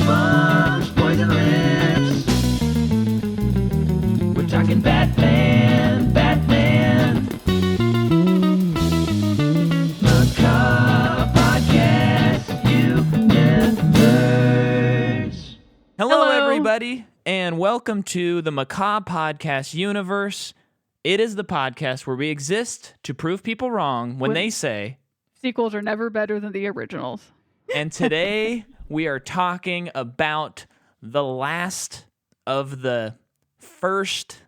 goosebumps, poison lips. We're talking Batman, Batman. Macabre Podcast Universe. Hello, everybody, and welcome to the Macabre Podcast Universe. It is the podcast where we exist to prove people wrong when they say sequels are never better than the originals. And today we are talking about the last of the first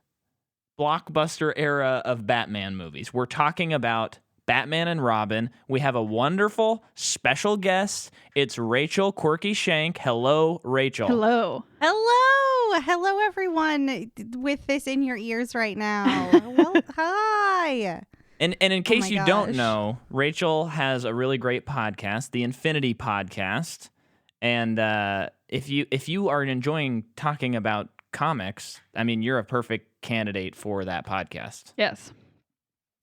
blockbuster era of Batman movies. We're talking about Batman and Robin. We have a wonderful special guest. It's Rachel Quirky Schenk. Hello, Rachel. Hello. Hello, everyone with this in your ears right now. Well, hi. And in case you don't gosh. know, Rachel has a really great podcast, the Infinity Podcast. And if you are enjoying talking about comics, I mean, you're a perfect candidate for that podcast. Yes.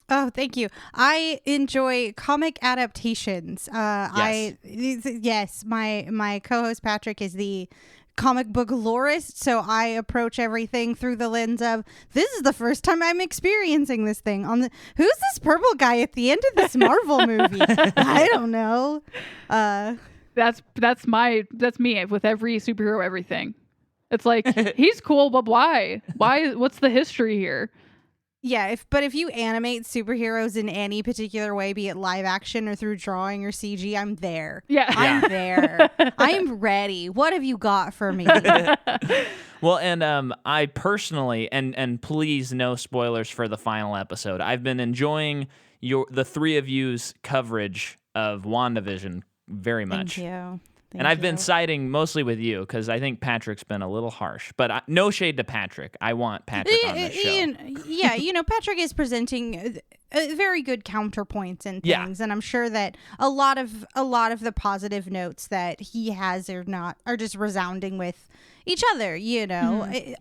Oh, thank you. I enjoy comic adaptations. My co-host Patrick is the comic book lorist, so I approach everything through the lens of this is the first time I'm experiencing this thing. Who's this purple guy at the end of this Marvel movie? I don't know. That's me with every superhero everything. It's like he's cool, but why? What's the history here? Yeah, if you animate superheroes in any particular way, be it live action or through drawing or CG, I'm there. Yeah. I'm there. I'm ready. What have you got for me? Well, and I personally, and please no spoilers for the final episode, I've been enjoying the three of you's coverage of WandaVision very much. Thank you. And I've been siding mostly with you because I think Patrick's been a little harsh. But no shade to Patrick. I want Patrick on this show. Yeah, Patrick is presenting very good counterpoints and things, and I'm sure that a lot of the positive notes that he has are just resounding with each other.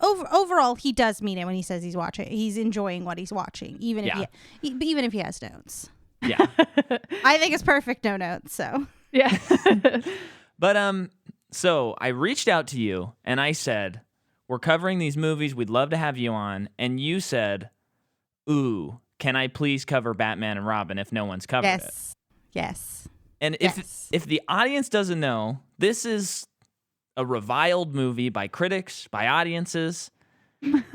Overall, he does mean it when he says he's enjoying what he's watching, even if he has notes. Yeah, I think it's perfect no notes. So yeah. But so I reached out to you and I said, we're covering these movies. We'd love to have you on. And you said, ooh, can I please cover Batman and Robin if no one's covered it? Yes. And if the audience doesn't know, this is a reviled movie by critics, by audiences.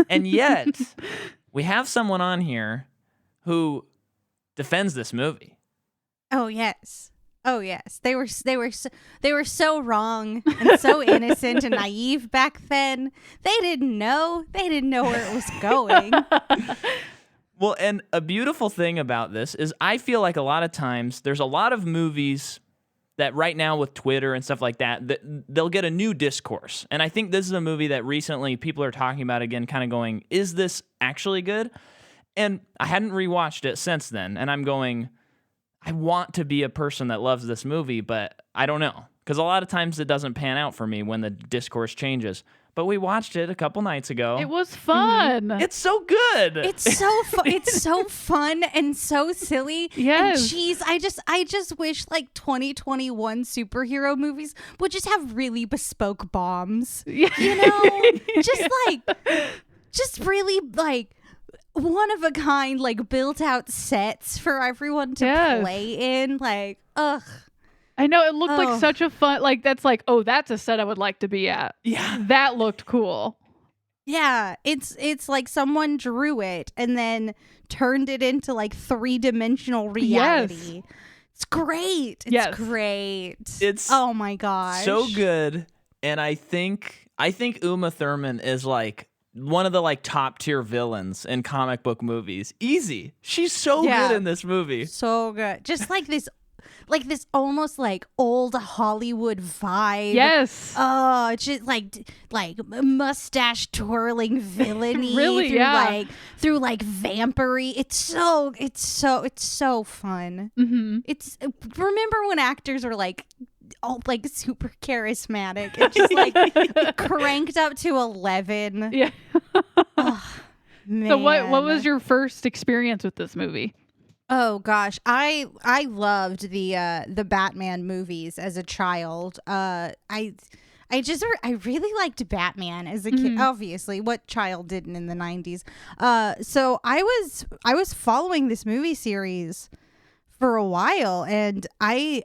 And yet we have someone on here who defends this movie. Oh, yes. They were so wrong and so innocent and naive back then. They didn't know where it was going. Well, and a beautiful thing about this is I feel like a lot of times there's a lot of movies that right now with Twitter and stuff like that they'll get a new discourse. And I think this is a movie that recently people are talking about again, kind of going, is this actually good? And I hadn't rewatched it since then, and I'm going, I want to be a person that loves this movie, but I don't know. Because a lot of times it doesn't pan out for me when the discourse changes. But we watched it a couple nights ago. It was fun. Mm-hmm. It's so good. It's so it's so fun and so silly. Yes. And geez, I just wish like 2021 superhero movies would just have really bespoke bombs. Yeah. Just really like one of a kind, like built out sets for everyone to play in. Like, ugh. I know, it looked like such a fun, like that's like, oh, that's a set I would like to be at. Yeah. That looked cool. Yeah, it's like someone drew it and then turned it into like 3-dimensional reality. Yes. It's great. It's great. It's oh my gosh. So good. And I think Uma Thurman is like one of the like top tier villains in comic book movies. Easy. She's so good in this movie. So good. Just like this almost like old Hollywood vibe. Yes. Oh, just like mustache twirling villainy. Really, through vampiry. It's so fun. Mm-hmm. Remember when actors were like all like super charismatic and just like cranked up to 11. Yeah. Oh, man. So what was your first experience with this movie? Oh gosh, I loved the Batman movies as a child. I I really liked Batman as a kid. Obviously, what child didn't in the 90s? So I was following this movie series for a while, and I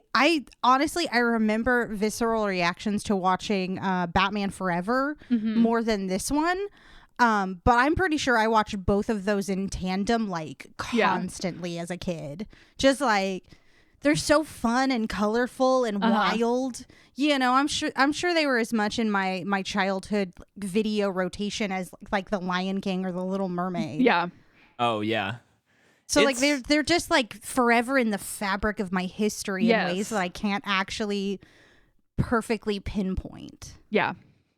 honestly I remember visceral reactions to watching Batman Forever more than this one. But I'm pretty sure I watched both of those in tandem like constantly as a kid. Just like they're so fun and colorful and wild. You know, I'm sure they were as much in my childhood video rotation as like The Lion King or The Little Mermaid. Yeah. Oh yeah. So like they're just like forever in the fabric of my history in ways that I can't actually perfectly pinpoint. Yeah.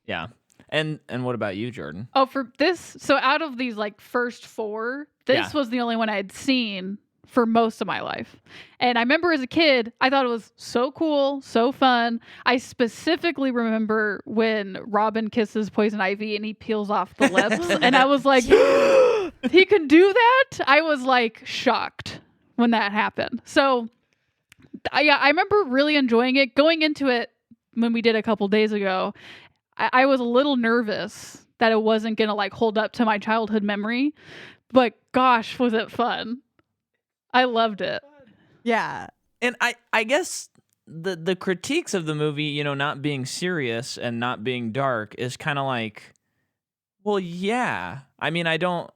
Yeah. And what about you, Jordan? Oh, for this, so out of these like first four, this was the only one I had seen for most of my life. And I remember as a kid, I thought it was so cool, so fun. I specifically remember when Robin kisses Poison Ivy and he peels off the lips. And I was like, he can do that? I was like shocked when that happened. So I remember really enjoying it. Going into it when we did a couple days ago, I was a little nervous that it wasn't going to like hold up to my childhood memory. But gosh, was it fun. I loved it. Yeah. And I guess the critiques of the movie, you know, not being serious and not being dark is kind of like, well, yeah. I mean, I don't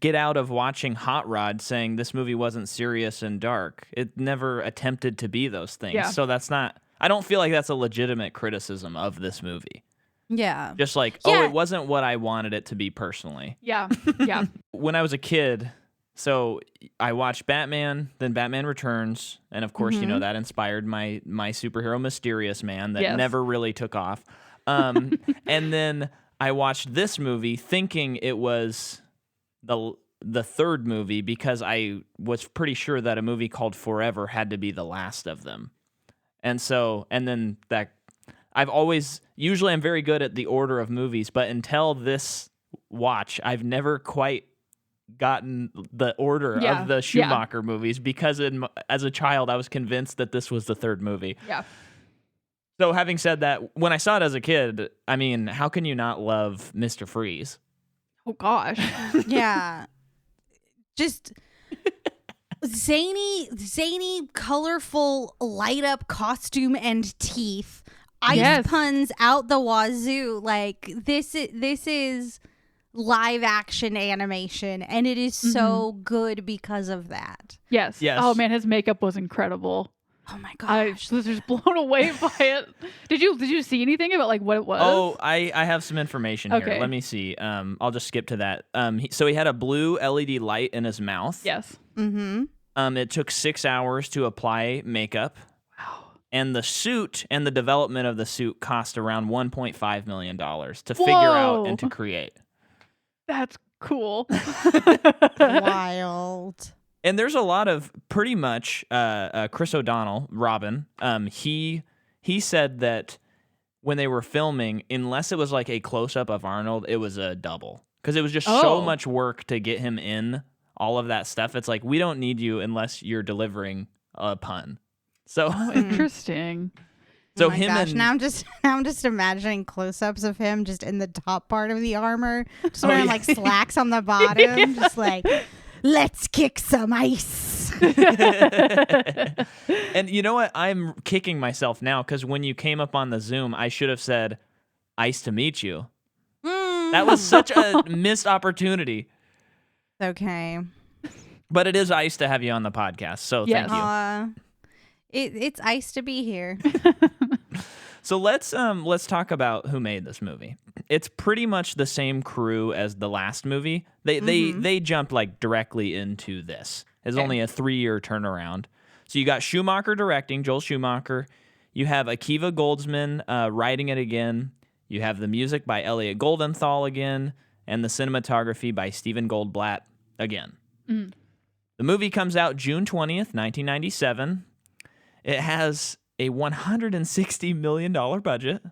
get out of watching Hot Rod saying this movie wasn't serious and dark. It never attempted to be those things. Yeah. So that's not, I don't feel like that's a legitimate criticism of this movie. Yeah. Just like, oh, it wasn't what I wanted it to be personally. Yeah. Yeah. When I was a kid, so I watched Batman, then Batman Returns, and of course, you know, that inspired my superhero Mysterious Man that never really took off. And then I watched this movie thinking it was the third movie because I was pretty sure that a movie called Forever had to be the last of them. And then usually I'm very good at the order of movies, but until this watch, I've never quite gotten the order of the Schumacher movies because as a child, I was convinced that this was the third movie. Yeah. So having said that, when I saw it as a kid, I mean, how can you not love Mr. Freeze? Oh gosh. Yeah. Just zany, colorful, light up costume and teeth. Ice puns out the wazoo. Like this is live action animation, and it is so good because of that. Yes. Oh man, his makeup was incredible. Oh my I gosh. was just blown away by it. Did you see anything about like what it was? Oh, I have some information here. Okay. Let me see. I'll just skip to that. So he had a blue LED light in his mouth. Yes. It took 6 hours to apply makeup. Wow. And the suit and the development of the suit cost around $1.5 million to figure out and to create. That's cool. Wild. And there's a lot of pretty much Chris O'Donnell, Robin. He said that when they were filming, unless it was like a close up of Arnold, it was a double because it was just so much work to get him in all of that stuff. It's like we don't need you unless you're delivering a pun. So Interesting. So oh my gosh. Now I'm just imagining close-ups of him just in the top part of the armor, just wearing like slacks on the bottom, just like, let's kick some ice. And you know what? I'm kicking myself now because when you came up on the Zoom, I should have said, "Ice to meet you." That was such a missed opportunity. Okay. But it is ice to have you on the podcast, so thank you. It's ice to be here. So let's talk about who made this movie. It's pretty much the same crew as the last movie. They jumped like directly into this. It's only a 3-year turnaround. So you got Schumacher directing, Joel Schumacher. You have Akiva Goldsman writing it again. You have the music by Elliot Goldenthal again, and the cinematography by Stephen Goldblatt again. The movie comes out June 20th, 1997. It has a $160 million budget.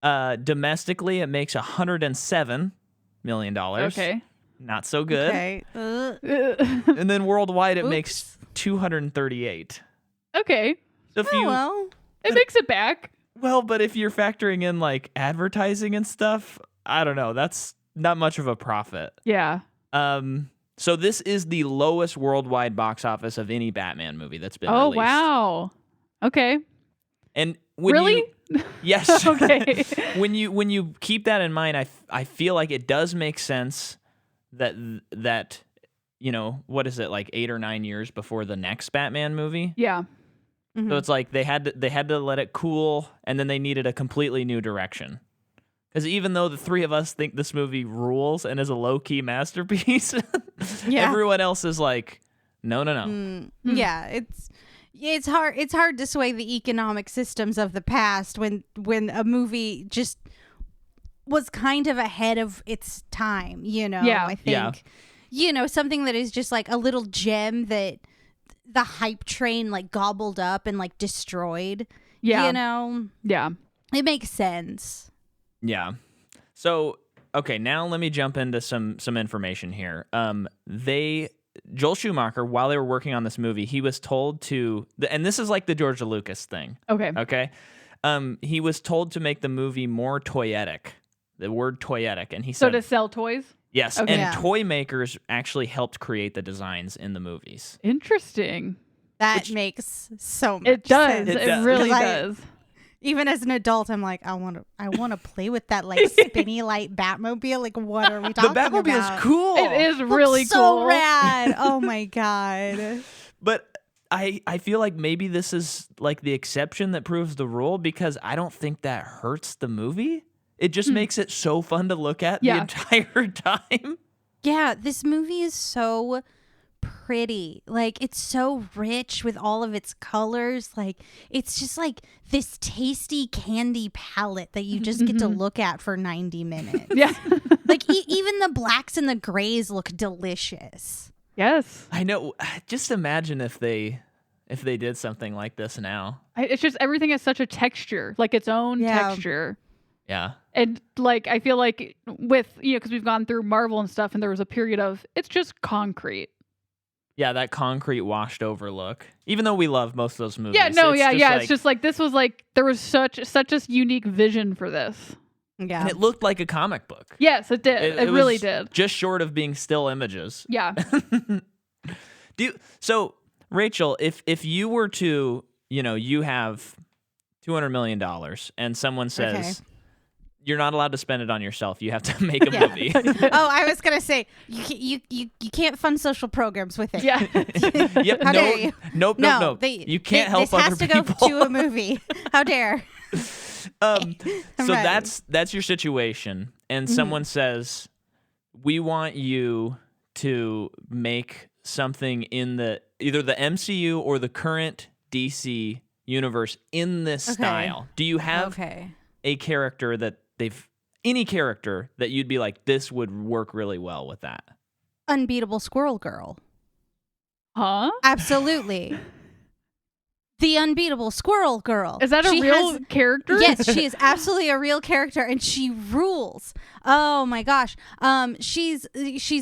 Domestically, it makes $107 million. Okay. Not so good. Okay. And then worldwide, it makes $238. Okay. So if well. It makes it back. Well, but if you're factoring in like advertising and stuff, I don't know. That's not much of a profit. Yeah. So this is the lowest worldwide box office of any Batman movie that's been Oh, released. wow. Okay. And when Really? Yes. Okay. when you keep that in mind, I feel like it does make sense that what is it, like 8 or 9 years before the next Batman movie? Yeah. Mm-hmm. So it's like they had to let it cool, and then they needed a completely new direction. Because even though the three of us think this movie rules and is a low-key masterpiece, everyone else is like, no. Yeah, it's hard to sway the economic systems of the past when a movie just was kind of ahead of its time, Yeah. I think something that is just like a little gem that the hype train like gobbled up and like destroyed. Yeah. Yeah. It makes sense. Yeah. So, okay, now let me jump into some information here. Joel Schumacher, while they were working on this movie, he was told to, and this is like the George Lucas thing. Okay. He was told to make the movie more toyetic. The word toyetic, and he So said, to sell toys? yes, Okay. and Yeah. toy makers actually helped create the designs in the movies. Interesting. That makes so much It does. sense. It It does. really 'Cause does. Even as an adult, I'm like, I want to play with that like spinny light Batmobile. Like, what are we The talking Batmobile about? is cool. It is Looks really so cool. rad. Oh my god. But I feel like maybe this is like the exception that proves the rule, because I don't think that hurts the movie. It just makes it so fun to look at the Yeah. entire time. Yeah, this movie is so pretty. Like, it's so rich with all of its colors. Like, it's just like this tasty candy palette that you just get to look at for 90 minutes. Yeah. Like, even the blacks and the grays look delicious. Yes. I know. Just imagine if they did something like this now. It's just everything has such a texture, like its own Yeah. texture. Yeah. And like I feel like with because we've gone through Marvel and stuff, and there was a period of it's just concrete. Yeah, that concrete washed over look. Even though we love most of those movies. Yeah, no, it's yeah, just yeah. like- It's just like this was like there was such a unique vision for this. Yeah. and it looked like a comic book. Yes, it did. It really was did. Just short of being still images. Yeah. So Rachel, if you were to, you have $200 million and someone says Okay. you're not allowed to spend it on yourself, you have to make a Yeah. movie. Oh, I was gonna say you can't fund social programs with it. Yeah. Yep. How dare you? Nope. No, You can't help this other has to people. go to a movie. How dare? So Right. that's your situation, and someone says, "We want you to make something in either the MCU or the current DC universe in this Okay. style." Do you have a character that any character that you'd be like, this would work really well with that? Unbeatable Squirrel Girl. Huh? Absolutely. The Unbeatable Squirrel Girl. Is that a real character? Yes, she is absolutely a real character, and she rules. Oh my gosh. She's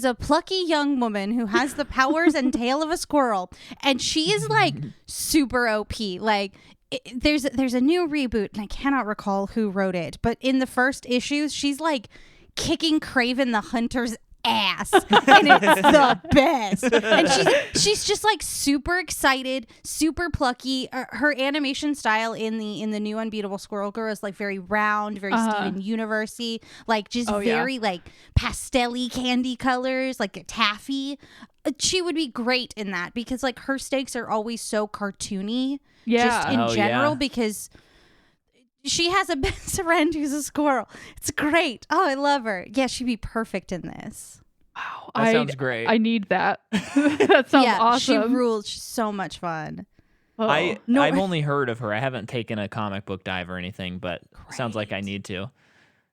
a plucky young woman who has the powers and tail of a squirrel, and she is like super OP. Like there's a new reboot, and I cannot recall who wrote it, but in the first issues, she's like kicking Kraven the Hunter's ass, and it's the best. And she's just like super excited, super plucky. Her animation style in the new Unbeatable Squirrel Girl is like very round, very Steven Universe-y, like just very like pastel-y candy colors, like a taffy. She would be great in that because like her stakes are always so cartoony. Just in general, because she has a best friend who's a squirrel. It's great. Oh, I love her. Yeah, she'd be perfect in this. Wow. That sounds great. I need that. That sounds awesome. She rules. She's so much fun. Oh. I've only heard of her. I haven't taken a comic book dive or anything, but sounds like I need to.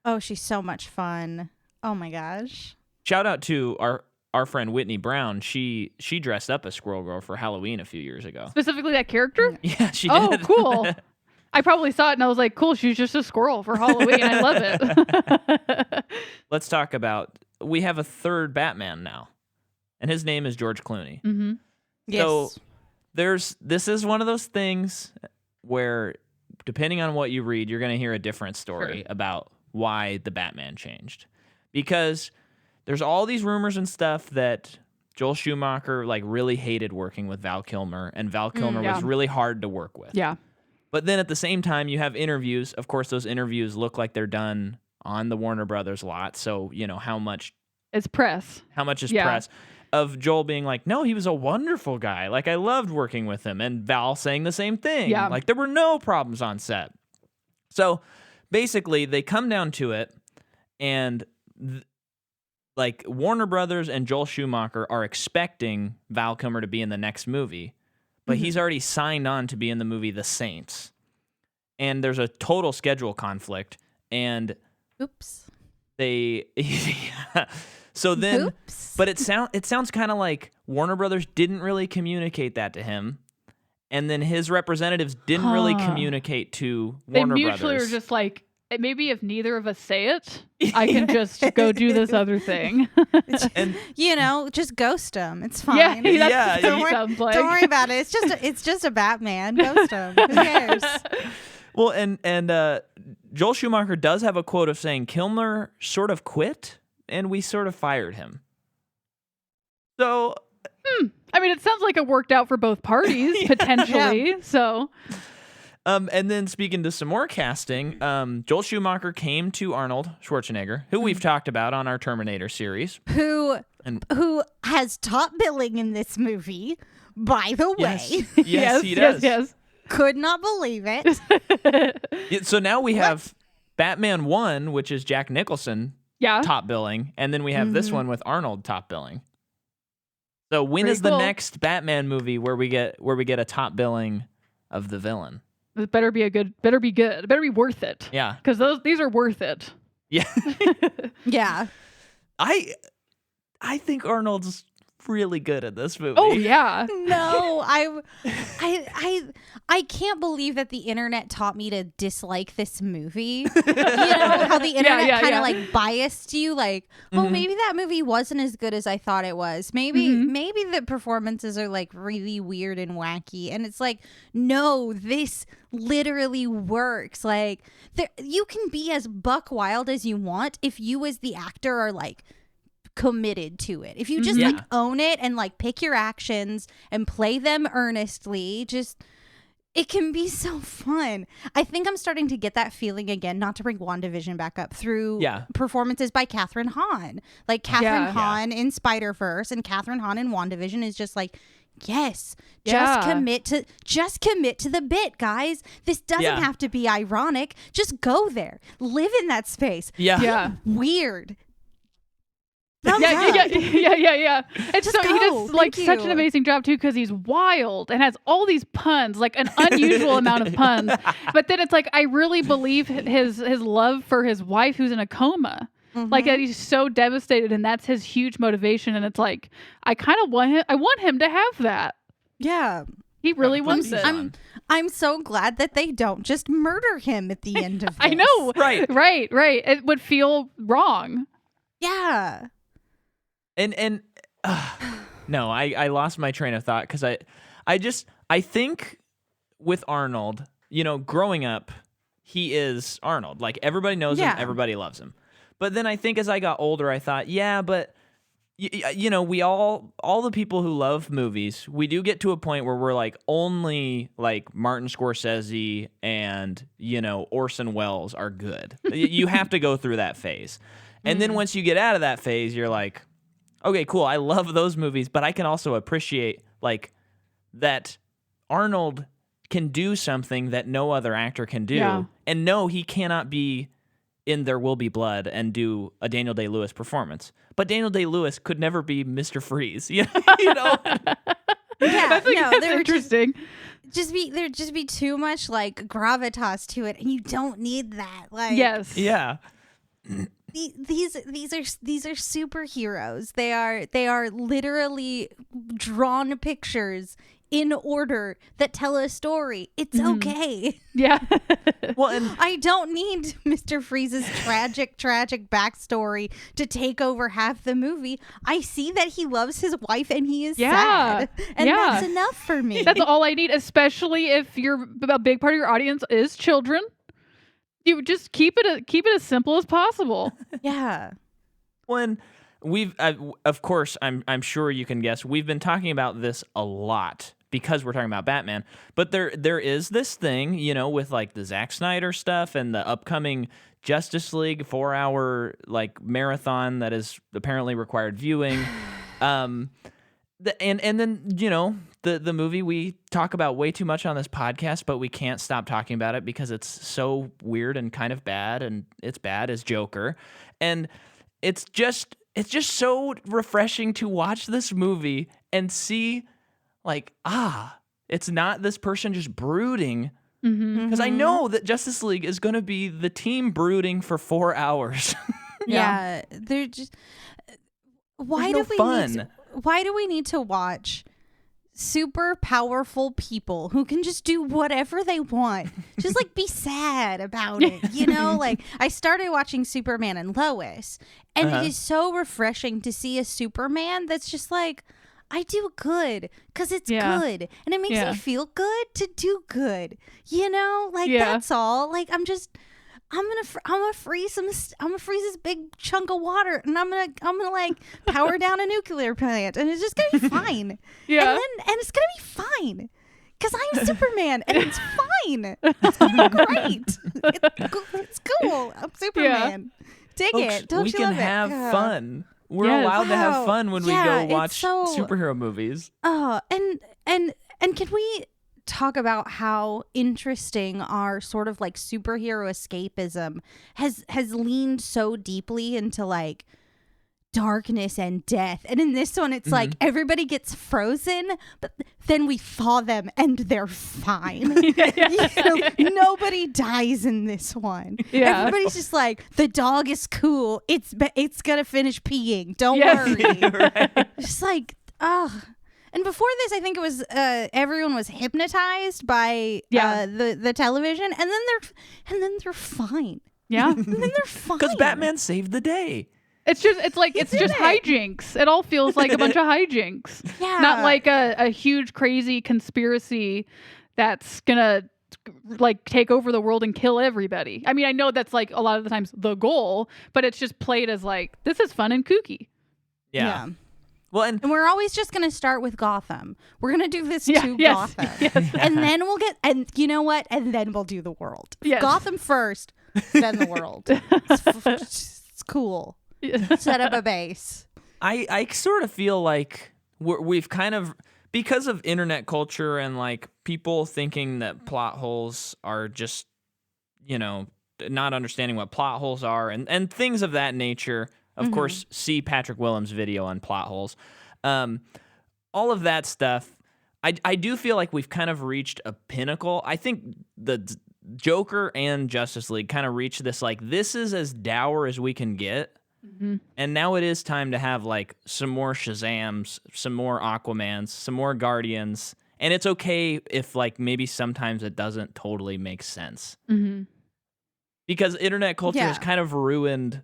Oh, she's so much fun. Oh my gosh. Shout out to our friend Whitney Brown. She dressed up as Squirrel Girl for Halloween a few years ago. Specifically that character? Yeah, she Oh, did. cool. I probably saw it and I was like, cool, she's just a squirrel for Halloween. I love it. Let's talk about, we have a third Batman now, and his name is George Clooney. Mm-hmm. Yes. So this is one of those things where depending on what you read, you're going to hear a different story about why the Batman changed. Because there's all these rumors and stuff that Joel Schumacher like really hated working with Val Kilmer, and Val Kilmer was really hard to work with. Yeah. But then at the same time, you have interviews. Of course, those interviews look like they're done on the Warner Brothers lot. So, how much... It's press. How much is press? Of Joel being like, no, he was a wonderful guy. Like, I loved working with him. And Val saying the same thing. Yeah. Like, there were no problems on set. So, basically, they come down to it, and... like Warner Brothers and Joel Schumacher are expecting Val Kilmer to be in the next movie, but he's already signed on to be in the movie The Saints. And there's a total schedule conflict, and they so then but it sounds kind of like Warner Brothers didn't really communicate that to him, and then his representatives didn't really communicate to Warner Brothers. They mutually were just like, maybe if neither of us say it, I can just go do this other thing. And just ghost him. It's fine. Don't worry about it. It's just a Batman. Ghost him. Who cares? Well, and Joel Schumacher does have a quote of saying Kilmer sort of quit and we sort of fired him. So, I mean, it sounds like it worked out for both parties potentially. So. And then speaking to some more casting, Joel Schumacher came to Arnold Schwarzenegger, who we've talked about on our Terminator series. Who has top billing in this movie, by the way. Yes, he does. Yes. Could not believe it. So now we have Batman 1, which is Jack Nicholson top billing, and then we have this one with Arnold top billing. So when is the next Batman movie where we get a top billing of the villain? It better be good. It better be worth it. Yeah. Because these are worth it. Yeah. Yeah. I think Arnold's really good at this movie. Oh yeah. No, I can't believe that the internet taught me to dislike this movie. You know how the internet kind of like biased you, like, oh, maybe that movie wasn't as good as I thought it was. Maybe the performances are like really weird and wacky, and it's like, no, this literally works. Like, you can be as buck wild as you want if you as the actor are like committed to it. If you just like own it and like pick your actions and play them earnestly, it can be so fun. I think I'm starting to get that feeling again, not to bring WandaVision back up, through performances by Catherine Hahn. Like Catherine Hahn in Spider-Verse and Catherine Hahn in WandaVision is just like, yes, just commit to the bit, guys. This doesn't have to be ironic. Just go there. Live in that space. Yeah. Weird. Yeah. And so he does like such an amazing job too, because he's wild and has all these puns, like an unusual amount of puns. But then it's like, I really believe his love for his wife who's in a coma. Like that he's so devastated, and that's his huge motivation. And it's like, I want him to have that. Yeah. He really wants it. I'm so glad that they don't just murder him at the end of this. I know. Right. It would feel wrong. Yeah. And no, I lost my train of thought because I think with Arnold, growing up, he is Arnold. Like, everybody knows him, everybody loves him. But then I think as I got older, I thought, but we all the people who love movies, we do get to a point where we're like, only like Martin Scorsese and Orson Welles are good. You have to go through that phase. And then once you get out of that phase, you're like, okay, cool, I love those movies, but I can also appreciate like that Arnold can do something that no other actor can do. Yeah. And no, he cannot be in There Will Be Blood and do a Daniel Day-Lewis performance. But Daniel Day-Lewis could never be Mr. Freeze. Yeah, that's interesting. There'd just be too much like gravitas to it, and you don't need that. Like, yes. Yeah. These are superheroes. They are literally drawn pictures in order that tell a story. It's okay. Yeah. Well, and I don't need Mr. Freeze's tragic backstory to take over half the movie. I see that he loves his wife and he is sad. And that's enough for me. That's all I need, especially if a big part of your audience is children. You just keep it as simple as possible. Yeah. when we've, of course, I'm sure you can guess, we've been talking about this a lot because we're talking about Batman. But there is this thing, you know, with like the Zack Snyder stuff and the upcoming Justice League 4-hour like marathon that is apparently required viewing. And then, you know, the movie we talk about way too much on this podcast, but we can't stop talking about it because it's so weird and kind of bad, and it's bad as Joker. And it's just so refreshing to watch this movie and see like, it's not this person just brooding. Because I know that Justice League is going to be the team brooding for 4 hours. Yeah. They're just... Why do we need to watch super powerful people who can just do whatever they want? Just like be sad about it, you know? Like I started watching Superman and Lois, and it is so refreshing to see a Superman that's just like, I do good because it's good, and it makes me feel good to do good, you know? Like that's all. Like I'm gonna freeze this big chunk of water, and I'm gonna like power down a nuclear plant, and it's just gonna be fine. And it's gonna be fine because I'm Superman, and it's fine. It's gonna be great. It's cool. I'm Superman. Dig Folks, it. Don't we you can love have it? fun. We're allowed to have fun when we go watch superhero movies. Oh, and can we talk about how interesting our sort of like superhero escapism has leaned so deeply into like darkness and death, and in this one it's like everybody gets frozen, but then we thaw them and they're fine. You know, nobody dies in this one. Everybody's just like, the dog is cool, it's gonna finish peeing, don't worry. Just like, and before this, I think it was everyone was hypnotized by the television, and then they're fine. Yeah, and then they're fine because Batman saved the day. It's just hijinks. It all feels like a bunch of hijinks. Yeah, not like a huge crazy conspiracy that's gonna like take over the world and kill everybody. I mean, I know that's like a lot of the times the goal, but it's just played as like, this is fun and kooky. Yeah. Well, and we're always just going to start with Gotham. We're going to do this to Gotham. And then we'll and you know what? And then we'll do the world. Yes. Gotham first, then the world. It's cool. Set up a base. I sort of feel like we've kind of, because of internet culture and like people thinking that plot holes are just, you know, not understanding what plot holes are and things of that nature. Of course, see Patrick Willems' video on plot holes. All of that stuff, I do feel like we've kind of reached a pinnacle. I think the Joker and Justice League kind of reached this, like, this is as dour as we can get. And now it is time to have, like, some more Shazams, some more Aquamans, some more Guardians. And it's okay if, like, maybe sometimes it doesn't totally make sense. Because internet culture has kind of ruined...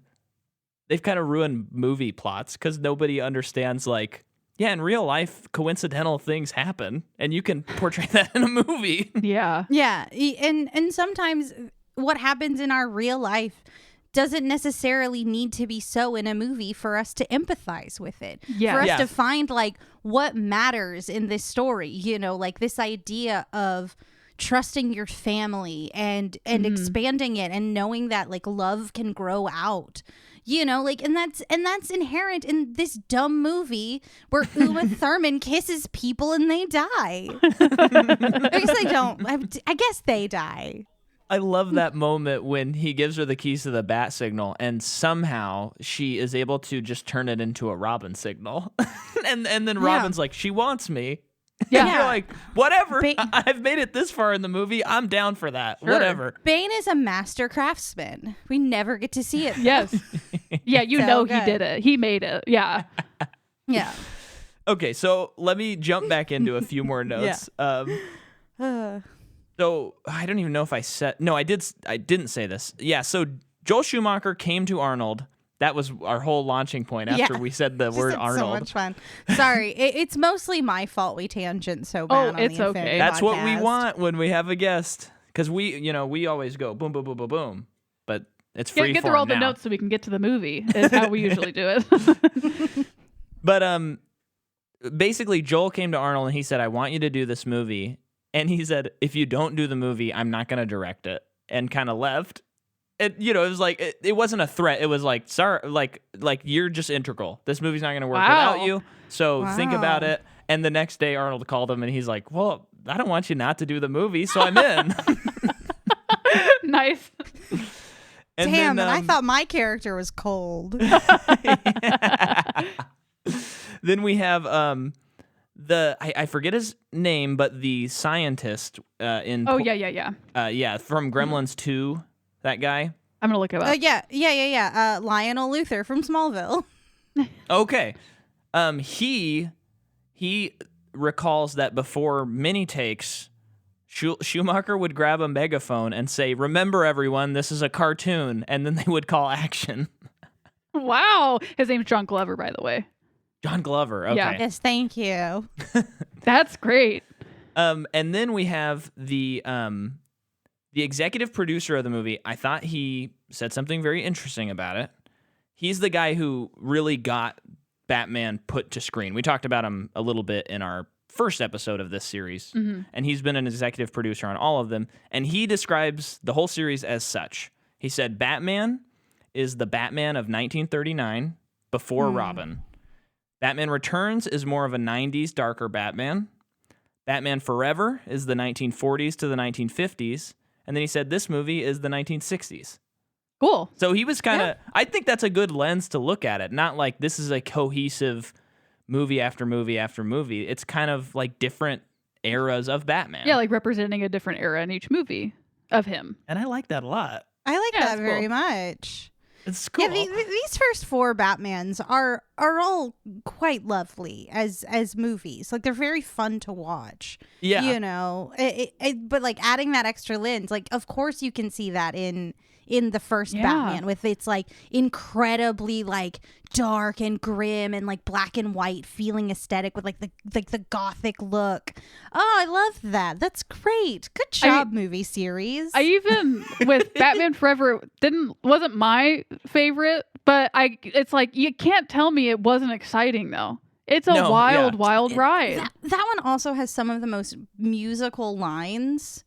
They've kind of ruined movie plots because nobody understands, like, in real life, coincidental things happen, and you can portray that in a movie. Yeah. And sometimes what happens in our real life doesn't necessarily need to be so in a movie for us to empathize with it. For us to find, like, what matters in this story, you know, like this idea of trusting your family and expanding it and knowing that, like, love can grow out. You know, like, and that's inherent in this dumb movie where Uma Thurman kisses people and they die. I guess they don't. I guess they die. I love that moment when he gives her the keys to the bat signal, and somehow she is able to just turn it into a Robin signal, and then Robin's like, she wants me. Yeah, you're like, whatever. I've made it this far in the movie. I'm down for that. Sure. Whatever. Bane is a master craftsman. We never get to see it. Yes. Yeah, you know he did it. He made it. Yeah. Yeah. Okay, so let me jump back into a few more notes. So I don't even know if I said no. I didn't say this. Yeah. So Joel Schumacher came to Arnold. That was our whole launching point after we said the word Arnold. So much fun. Sorry, it's mostly my fault. We tangent so bad. On it's the okay. Infinity That's what we podcast. want when we have a guest, because we always go boom, boom, boom, boom, boom, but it's free. Get form through all the now. notes so we can get to the movie. Is how we usually do it. But basically, Joel came to Arnold and he said, "I want you to do this movie." And he said, "If you don't do the movie, I'm not going to direct it," and kind of left. It was like it wasn't a threat. It was like, sorry, like you're just integral. This movie's not going to work without you. So think about it. And the next day, Arnold called him and he's like, "Well, I don't want you not to do the movie, so I'm in." Nice. And Damn, then, and I thought my character was cold. Then we have I forget his name, but the scientist in from Gremlins 2, that guy. I'm gonna look it up. Yeah. Lionel Luthor from Smallville. Okay. He recalls that before many takes, Schumacher would grab a megaphone and say, "Remember, everyone, this is a cartoon," and then they would call action. Wow. His name's John Glover, by the way. John Glover. Okay. Yeah. Yes, thank you. That's great. And then we have the executive producer of the movie. I thought he said something very interesting about it. He's the guy who really got Batman put to screen. We talked about him a little bit in our first episode of this series, and he's been an executive producer on all of them, and he describes the whole series as such. He said Batman is the Batman of 1939 before Robin. Batman Returns is more of a 90s darker Batman. Batman Forever is the 1940s to the 1950s. And then he said this movie is the 1960s. Cool. So he was kind of, I think that's a good lens to look at it. Not like this is a cohesive movie after movie after movie. It's kind of like different eras of Batman. Yeah, like representing a different era in each movie of him. And I like that a lot. I like that it's very cool. much. It's cool. Yeah, these first 4 Batmans are all quite lovely as movies. Like they're very fun to watch. Yeah. You know, but like adding that extra lens, like of course you can see that in the first Batman with its like incredibly like dark and grim and like black and white feeling aesthetic with like the gothic look. Oh, I love that. That's great. Good job, movie series. I even with Batman Forever wasn't my favorite, but it's like you can't tell me it wasn't exciting though. It's a wild ride. That one also has some of the most musical lines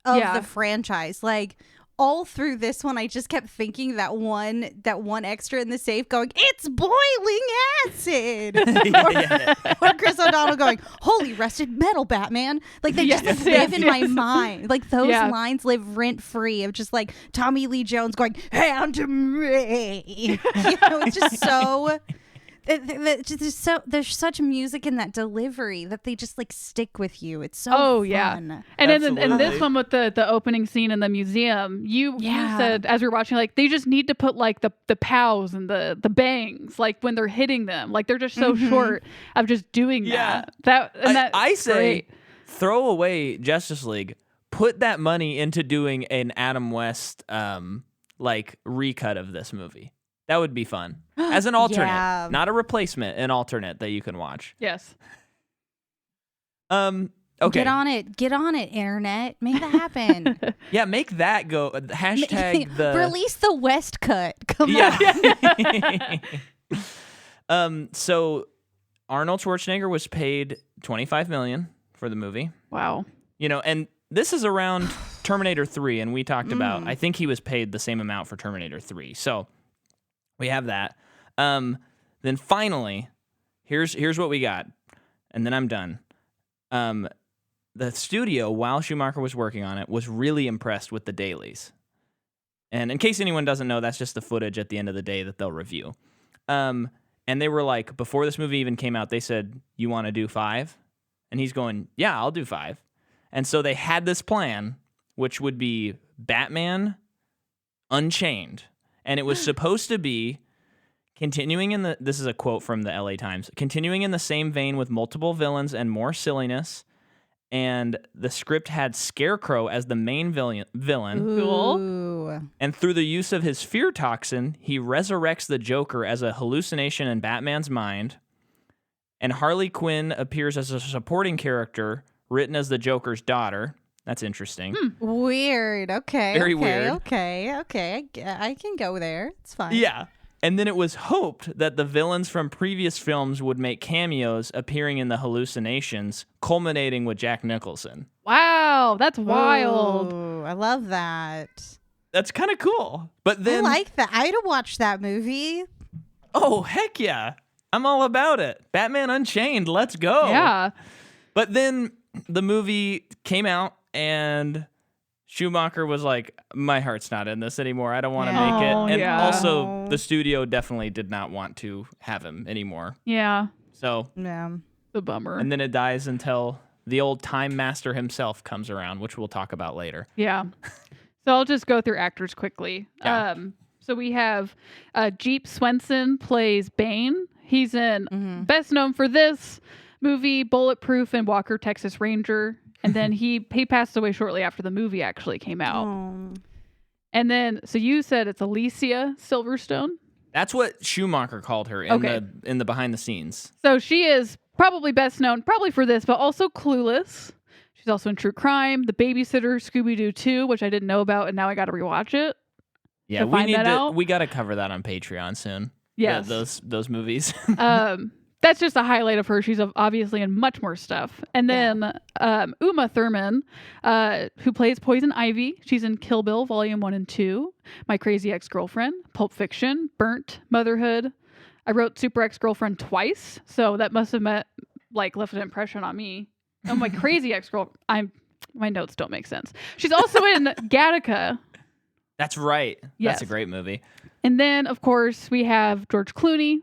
of the franchise. Like all through this one, I just kept thinking that one extra in the safe going, "It's boiling acid," or Chris O'Donnell going, "Holy rusted metal, Batman!" Like they just live in my mind. Like those lines live rent free of just like Tommy Lee Jones going, "Hand to me." You know, it's just so. There's such music in that delivery that they just like stick with you. It's so fun. And in this one with the opening scene in the museum, you said as we were watching, like they just need to put like the pows and the bangs like when they're hitting them, like they're just so short of just doing that. I say great. Throw away Justice League, put that money into doing an Adam West like recut of this movie. That would be fun. As an alternate, not a replacement, an alternate that you can watch. Yes. Okay. Get on it, internet. Make that happen. Yeah, make that go. Hashtag the release the West cut. Come on. So Arnold Schwarzenegger was paid $25 million for the movie. Wow. You know, and this is around Terminator 3, and we talked about. I think he was paid the same amount for Terminator 3. So. We have that. Then finally, here's what we got, and then I'm done. The studio, while Schumacher was working on it, was really impressed with the dailies. And in case anyone doesn't know, that's just the footage at the end of the day that they'll review. And they were like, before this movie even came out, they said, "You want to do 5?" And he's going, "Yeah, I'll do 5." And so they had this plan, which would be Batman Unchained. And it was supposed to be This is a quote from the LA Times. Continuing in the same vein with multiple villains and more silliness, and the script had Scarecrow as the main villain. Cool. Ooh. And through the use of his fear toxin, he resurrects the Joker as a hallucination in Batman's mind. And Harley Quinn appears as a supporting character, written as the Joker's daughter. That's interesting. Weird. Okay. Very okay, weird. Okay. I can go there. It's fine. Yeah. And then it was hoped that the villains from previous films would make cameos appearing in the hallucinations, culminating with Jack Nicholson. Wow, that's wild. Ooh, I love that. That's kind of cool. But then, I like that. I'd watch that movie. oh, heck yeah. I'm all about it. Batman Unchained, let's go. Yeah. But then the movie came out and Schumacher was like, my heart's not in this anymore. I don't want to Yeah. make it. Oh, And yeah. also, the studio definitely did not want to have him anymore. Yeah. So, Yeah. The bummer. and then it dies until the old Time Master himself comes around, which we'll talk about later. Yeah. So I'll just go through actors quickly. Yeah. So we have Jeep Swenson plays Bane. He's in best known for this movie, Bulletproof, and Walker, Texas Ranger. And then he passed away shortly after the movie actually came out. Oh. And then, so you said it's Alicia Silverstone. That's what Schumacher called her in the behind the scenes. So she is probably best known for this, but also Clueless. She's also in True Crime, The Babysitter, Scooby-Doo 2, which I didn't know about, and now I got to rewatch it. Yeah, To find that out? we got to cover that on Patreon soon. Yes. Those movies. That's just a highlight of her. She's obviously in much more stuff. And then Uma Thurman, who plays Poison Ivy. She's in Kill Bill Volume 1 and 2, My Crazy Ex-Girlfriend, Pulp Fiction, Burnt, Motherhood. I wrote Super Ex-Girlfriend twice, so that must have left an impression on me. Oh, My Crazy Ex-Girlfriend. My notes don't make sense. She's also in Gattaca. That's right. Yes. That's a great movie. And then, of course, we have George Clooney,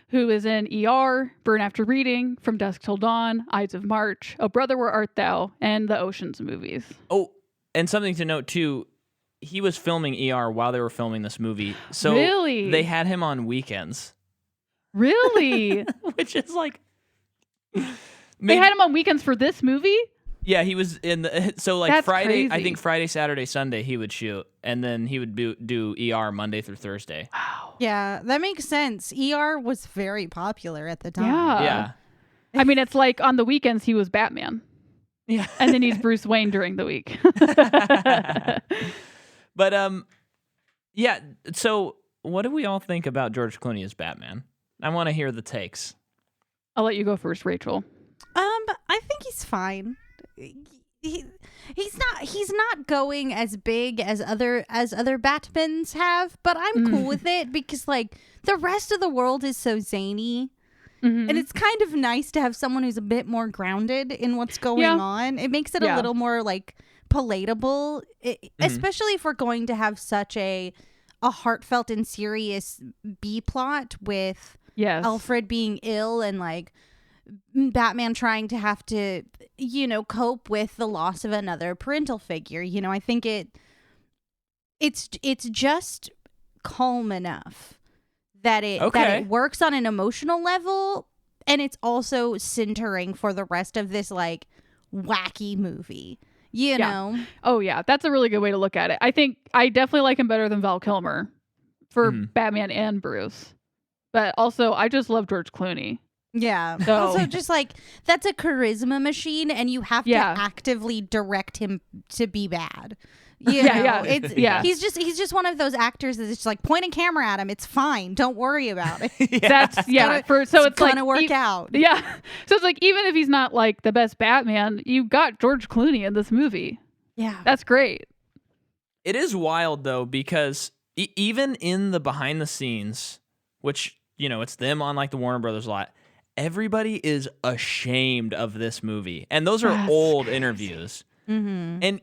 who is in ER, Burn After Reading, From Dusk Till Dawn, Ides of March, Oh Brother, Where Art Thou, and the Ocean's movies. Oh, and something to note, too, he was filming ER while they were filming this movie. So Really? they had him on weekends. Really? Which is like... They had him on weekends for this movie? Yeah, he was in the... So like That's Friday, I crazy. think Friday, Saturday, Sunday, he would shoot. And then he would do ER Monday through Thursday. Wow. Yeah, that makes sense. ER was very popular at the time. Yeah. Yeah. I mean, it's like on the weekends he was Batman, Yeah. and then he's Bruce Wayne during the week. But yeah. So, what do we all think about George Clooney as Batman? I want to hear the takes. I'll let you go first, Rachel. I think he's fine. He's not going as big as other Batmans have, but I'm cool with it because like the rest of the world is so zany. Mhm. And it's kind of nice to have someone who's a bit more grounded in what's going Yeah. on. It makes it Yeah. a little more like palatable, especially if we're going to have such a heartfelt and serious B plot with Yes. Alfred being ill and like Batman trying to have to, cope with the loss of another parental figure. I think it's just calm enough that it works on an emotional level, and it's also centering for the rest of this like wacky movie. You know? Oh yeah, that's a really good way to look at it. I think I definitely like him better than Val Kilmer for Batman and Bruce. But also, I just love George Clooney. Yeah. So- Also, just like that's a charisma machine, and you have to actively direct him to be bad. Yeah. It's Yeah. He's just one of those actors that's just like point a camera at him. It's fine. Don't worry about it. That's it's gonna like work out. Yeah. So it's like even if he's not like the best Batman, you got George Clooney in this movie. Yeah. That's great. It is wild though, because even in the behind the scenes, which it's them on like the Warner Brothers lot, everybody is ashamed of this movie, and those are That's old crazy. interviews. Mm-hmm. And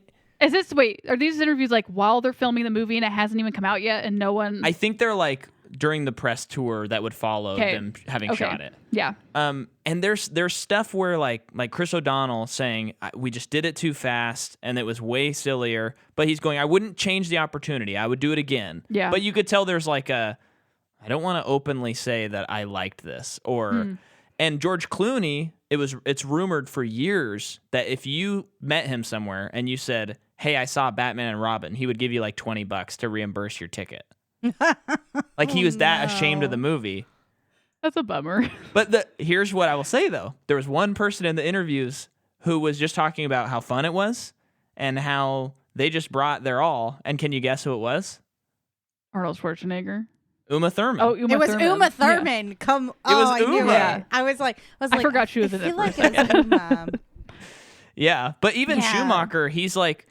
Are these interviews like while they're filming the movie and it hasn't even come out yet and no one? I think they're like during the press tour that would follow them having shot it. Yeah. And there's stuff where like Chris O'Donnell saying we just did it too fast and it was way sillier, but he's going, I wouldn't change the opportunity, I would do it again. Yeah. But you could tell there's like a I don't want to openly say that I liked this. And George Clooney, it's rumored for years that if you met him somewhere and you said, "Hey, I saw Batman and Robin," he would give you like $20 to reimburse your ticket. Like he was that ashamed of the movie. That's a bummer. But here's what I will say though: there was one person in the interviews who was just talking about how fun it was and how they just brought their all. And can you guess who it was? Arnold Schwarzenegger. Uma Thurman. Oh, Uma It was Thurman. Uma Thurman. Yeah. Come on. It was I knew Uma. it. I forgot she was in it feel for a like it was Uma. Yeah, but even Yeah. Schumacher, he's like,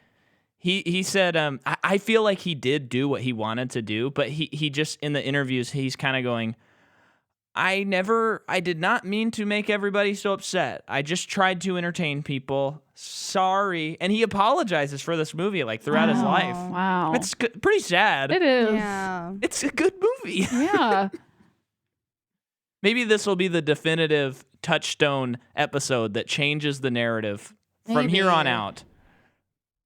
he said, I feel like he did do what he wanted to do, but he just, in the interviews, he's kind of going, I did not mean to make everybody so upset. I just tried to entertain people. Sorry. And he apologizes for this movie, like, throughout his life. Wow. It's pretty sad. It is. Yeah. It's a good movie. Yeah. Maybe this will be the definitive touchstone episode that changes the narrative from here on Maybe. out.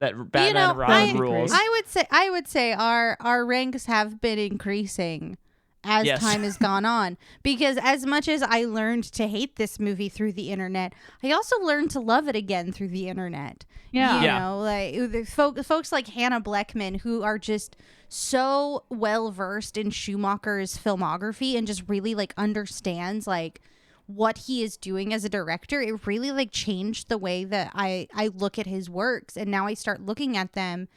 That Batman and Robin I- rules. I would say our ranks have been increasing as Yes. time has gone on, because as much as I learned to hate this movie through the internet, I also learned to love it again through the internet. Yeah. You Yeah. know, like the folks like Hannah Bleckman, who are just so well versed in Schumacher's filmography and just really like understands like what he is doing as a director. It really like changed the way that I look at his works, and now I start looking at them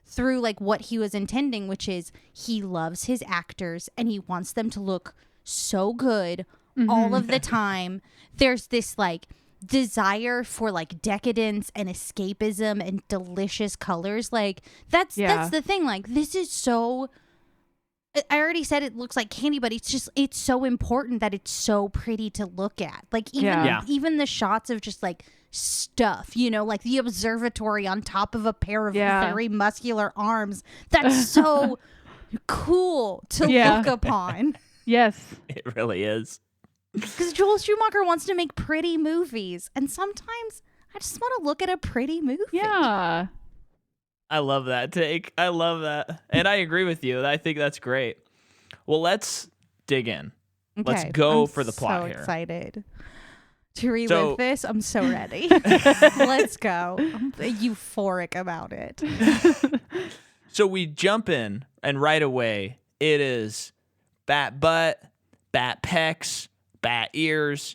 through like what he was intending, which is he loves his actors and he wants them to look so good all of the time. There's this like desire for like decadence and escapism and delicious colors. Like that's the thing. Like this is so, I already said it looks like candy, but it's so important that it's so pretty to look at. Like even the shots of just like stuff, you know, like the observatory on top of a pair of very muscular arms. That's so cool to look upon. Yes. It really is. Because Joel Schumacher wants to make pretty movies, and sometimes I just want to look at a pretty movie. Yeah. I love that take. I love that. And I agree with you. I think that's great. Well, let's dig in. Let's Okay, go I'm for the plot so here. excited to relive So- this. I'm so ready. Let's go. I'm euphoric about it. So we jump in, and right away, it is bat butt, bat pecs, bat ears,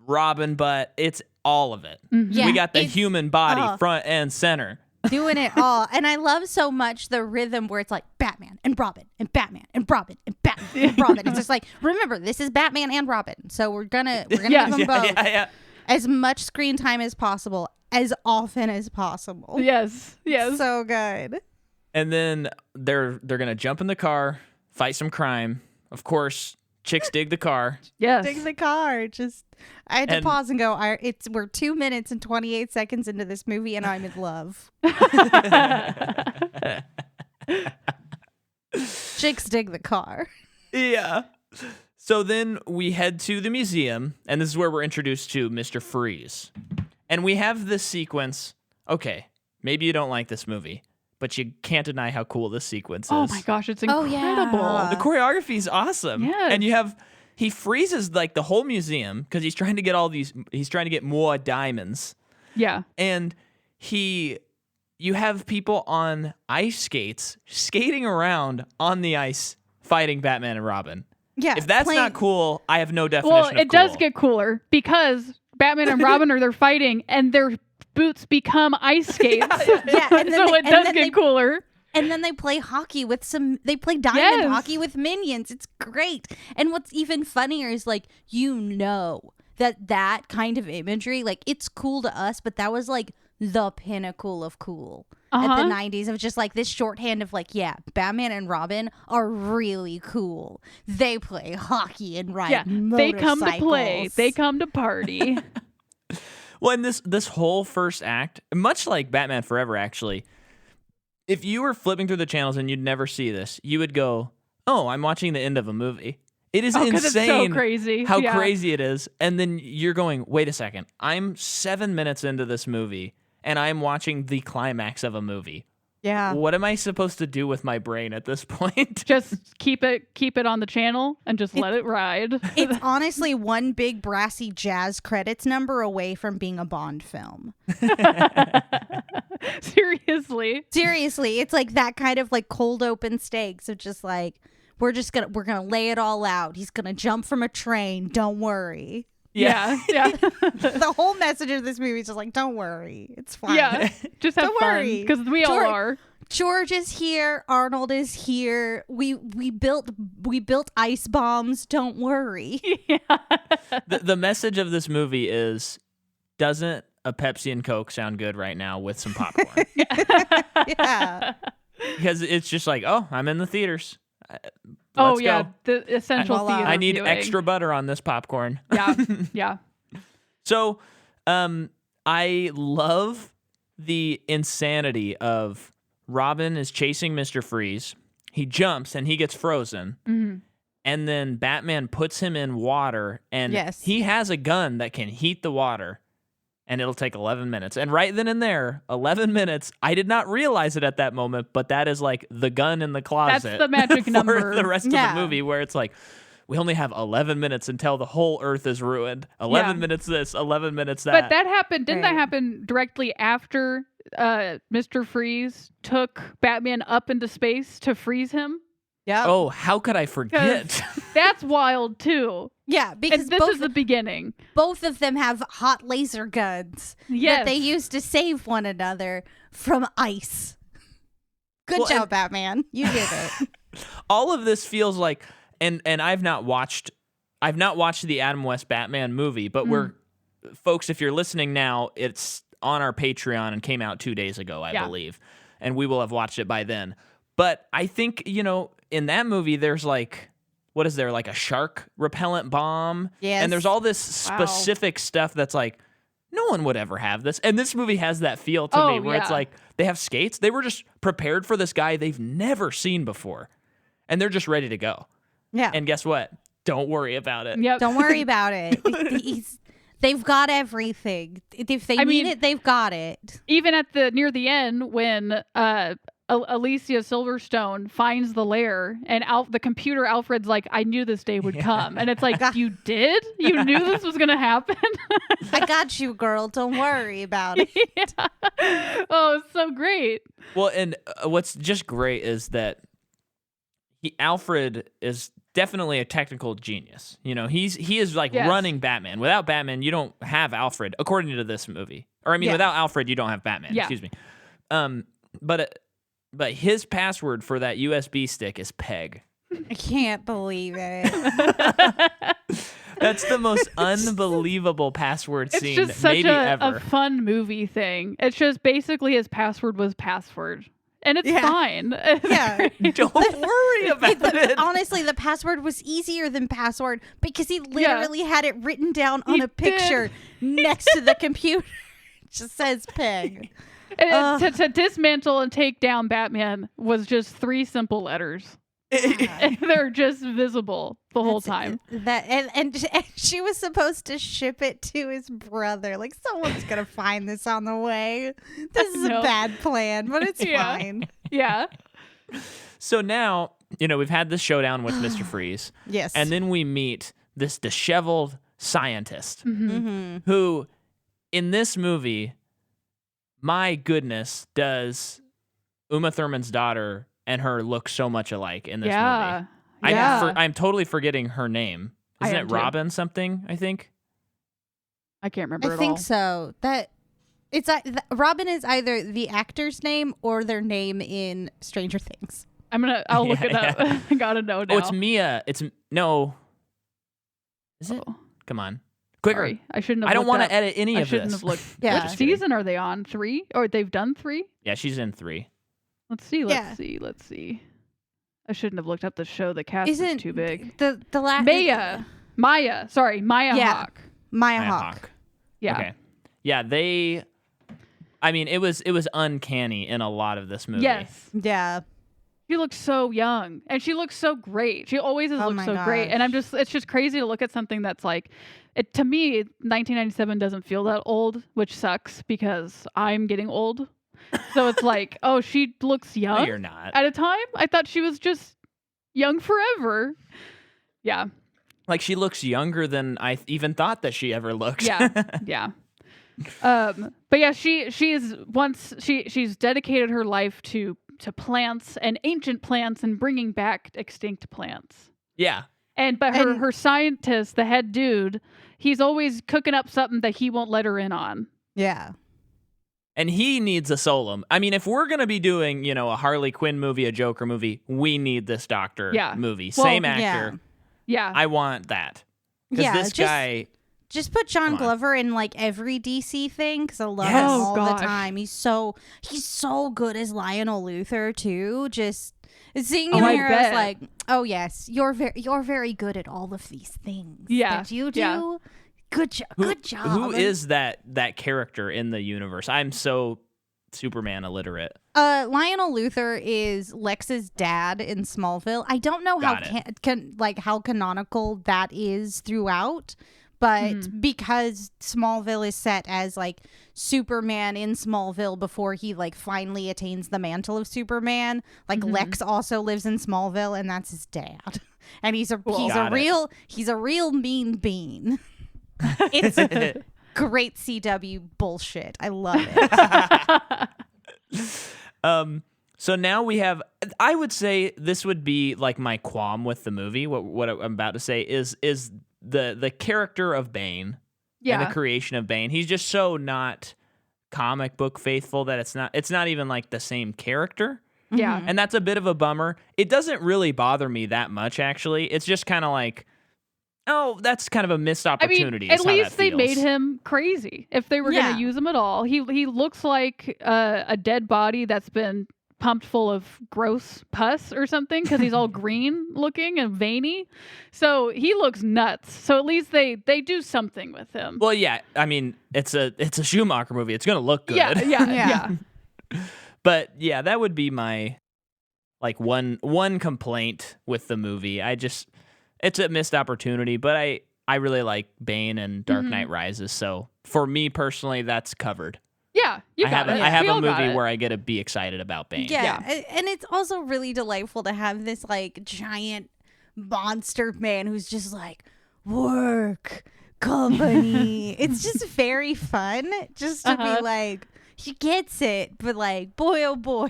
Robin butt. It's all of it. Yeah, We got the it's- human body oh. front and center. Doing it all. And I love so much the rhythm where it's like Batman and Robin and Batman and Robin and Batman and Robin. It's just like, remember, this is Batman and Robin. So we're gonna give them both Yeah. as much screen time as possible, as often as possible. Yes. Yes. So good. And then they're gonna jump in the car, fight some crime. Of course, chicks dig the car. yes. Dig the car. I had to And- pause and go, we're 2 minutes and 28 seconds into this movie and I'm in love. Chicks dig the car. Yeah. So then we head to the museum, and this is where we're introduced to Mr. Freeze. And we have this sequence. Okay, maybe you don't like this movie, but you can't deny how cool this sequence is. Oh my gosh, it's Oh, incredible. yeah. The choreography is awesome. Yes. And he freezes like the whole museum because he's trying to get more diamonds. Yeah. And you have people on ice skates skating around on the ice fighting Batman and Robin. Yeah. If that's not cool, I have no definition Well, of it does cool. get cooler because Batman and Robin are there fighting and their boots become ice skates. Yeah, and then so they- it and does then get they- cooler. And then they play hockey with they play diamond Yes. hockey with minions. It's great. And what's even funnier is like, that kind of imagery, like it's cool to us, but that was like the pinnacle of cool at the 90s of just like this shorthand of like, yeah, Batman and Robin are really cool. They play hockey and ride Yeah. They come to play. motorcycles. They come to party. Well, and this whole first act, much like Batman Forever, actually, if you were flipping through the channels and you'd never see this, you would go, "Oh, I'm watching the end of a movie." It is 'Cause it's insane so crazy. how Yeah. crazy it is. And then you're going, "Wait a second. I'm 7 minutes into this movie and I'm watching the climax of a movie. Yeah. what am I supposed to do with my brain at this point? Just keep it on the channel and just let it ride. It's honestly one big brassy jazz credits number away from being a Bond film. Seriously. Seriously, it's like that kind of like cold open stakes of just like we're gonna lay it all out. He's gonna jump from a train. Don't worry. Yeah. The whole message of this movie is just like, don't worry, it's fine. Yeah. Just have Don't fun worry. because we all are. George is here. Arnold is here. We built ice bombs. Don't worry. Yeah. The message of this movie is, doesn't a Pepsi and Coke sound good right now with some popcorn? Yeah. Because it's just like, oh, I'm in the theaters. Oh Let's yeah, go. the essential Voila. theater. I need viewing. extra butter on this popcorn. Yeah. Yeah. So, I love the insanity of Robin is chasing Mr. Freeze. He jumps and he gets frozen. Mm-hmm. And then Batman puts him in water, and Yes. he has a gun that can heat the water, and it'll take 11 minutes. And right then and there, 11 minutes, I did not realize it at that moment, but that is like the gun in the closet. That's the magic for number. the rest of Yeah. the movie, where it's like, we only have 11 minutes until the whole Earth is ruined. 11 Yeah. minutes this, 11 minutes that. But that happened. Didn't that Right. happen directly after Mr. Freeze took Batman up into space to freeze him? Yep. Oh, how could I forget? That's wild too. Yeah, because And this is the beginning. both of them have hot laser guns Yes. that they use to save one another from ice. Good Well, job, and- Batman. You did it. All of this feels like, and I've not watched the Adam West Batman movie, but we're folks, if you're listening now, it's on our Patreon and came out 2 days ago, I Yeah. believe, and we will have watched it by then. But I think, in that movie, there's like, what is there, like a shark repellent bomb? Yes. And there's all this specific stuff that's like, no one would ever have this. And this movie has that feel to me where it's yeah. like, they have skates. They were just prepared for this guy they've never seen before. And they're just ready to go. Yeah. And guess what? Don't worry about it. Yep. Don't worry about it. They've got everything. If they need it, they've got it. Even at near the end when Alicia Silverstone finds the lair and the computer Alfred's like, I knew this day would come. And it's like, you did? You knew this was going to happen? I got you, girl. Don't worry about it. Yeah. Oh, it's so great. Well, and what's just great is that Alfred is definitely a technical genius. He is like Yes. running Batman. Without Batman, you don't have Alfred, according to this movie. Or Yeah. without Alfred, you don't have Batman. Yeah. Excuse me. But his password for that USB stick is Peg. I can't believe it. That's the most unbelievable password It's scene just such maybe ever. a fun movie thing. It's just basically his password was password. And it's Yeah. fine. Yeah. Don't worry about it. Honestly, the password was easier than password because he literally had it written down on He a picture next to the computer. It just says Peg. And to dismantle and take down Batman was just 3 simple letters. And they're just visible the whole time. And she was supposed to ship it to his brother. Like, someone's gonna find this on the way. This is a No. bad plan, but it's Yeah. fine. Yeah. So now, we've had this showdown with Mr. Freeze. Yes. And then we meet this disheveled scientist Mm-hmm. who, in this movie, my goodness, does Uma Thurman's daughter and her look so much alike in this Yeah. movie. Yeah. I'm totally forgetting her name. I Isn't am it too. Robin something, I think? I can't remember I at think all. so. Robin is either the actor's name or their name in Stranger Things. I'll look it Yeah, up. I gotta know now. Oh, it's Mia. No. Is it? Oh, Come on. Quicker. sorry. I shouldn't have I don't want to edit any I of shouldn't this. have looked. Yeah. Which season are they on? 3? Or they've done 3? Yeah, she's in 3. Let's see. Yeah. Let's see. I shouldn't have looked up the show. The cast Isn't is too big. the last Maya. Sorry, Maya Yeah. Hawke. Maya Maya Hawke. Hawke. Yeah. Okay. Yeah, it was uncanny in a lot of this movie. Yes. Yeah. She looks so young and she looks so great. She always has Oh looked my so great. And gosh. it's just crazy to look at something that's like, to me, 1997 doesn't feel that old, which sucks because I'm getting old. So it's like, oh, she looks No, young you're not. at a time. I thought she was just young forever. Yeah. Like, she looks younger than I even thought that she ever looked. Yeah. Yeah. But yeah, she's dedicated her life to plants and ancient plants and bringing back extinct plants. Yeah. But her scientist, the head dude, he's always cooking up something that he won't let her in on. Yeah. And he needs a Solum. I mean, if we're going to be doing, a Harley Quinn movie, a Joker movie, we need this Doctor movie. Well, Same actor. Yeah. I want that. Because this guy... Just put John Glover in like every DC thing because I love him Yes. all the time. He's so good as Lionel Luthor too. Just seeing him here, I was like, oh yes, you're very good at all of these things. Yeah. That you do. Yeah. Good job. Good job. Who is that character in the universe? I'm so Superman illiterate. Lionel Luthor is Lex's dad in Smallville. I don't know how canonical that is throughout. But because Smallville is set as like Superman in Smallville before he like finally attains the mantle of Superman, like Lex also lives in Smallville and that's his dad. And he's a real mean bean. It's great CW bullshit. I love it. So now we have, I would say this would be like my qualm with the movie. What I'm about to say is the character of Bane and the creation of Bane. He's just so not comic book faithful that it's not even like the same character. Yeah. And that's a bit of a bummer. It doesn't really bother me that much, actually. It's just kind of like, oh, that's kind of a missed opportunity. I mean, at least they made him crazy. If they were going to use him at all, he looks like a dead body that's been pumped full of gross pus or something because he's all green looking and veiny. So he looks nuts. So at least they do something with him. Well, yeah. I mean, it's a Schumacher movie. It's going to look good. Yeah. But yeah, that would be my like one complaint with the movie. It's a missed opportunity, but I really like Bane and Dark Knight Rises. So for me personally, that's covered. Yeah, I have a movie where I get to be excited about Bane. Yeah, and it's also really delightful to have this like giant monster man who's just like work company. It's just very fun just to be like, he gets it, but like, boy oh boy,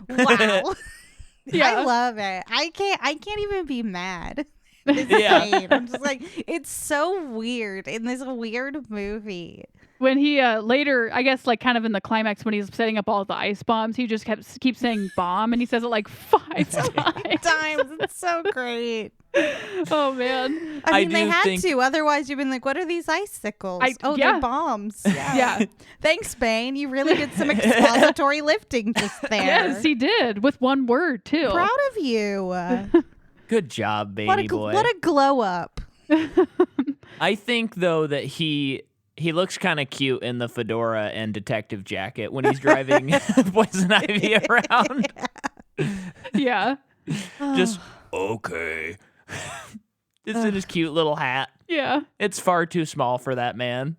wow. I love it. I can't even be mad. I'm just like, it's so weird in this weird movie. When he later, I guess, like kind of in the climax when he's setting up all the ice bombs, he just keeps saying bomb, and he says it like 5 times. It's so great. Oh man! I mean, they had to. Otherwise, you've been like, "What are these icicles?" They're bombs. Yeah. Thanks, Bane. You really did some expository lifting just there. Yes, he did with one word too. Proud of you. Good job, baby boy. What a glow up. I think though that he looks kind of cute in the fedora and detective jacket when he's driving Poison Ivy around. Yeah. Just okay. It's in his cute little hat. Yeah. It's far too small for that man.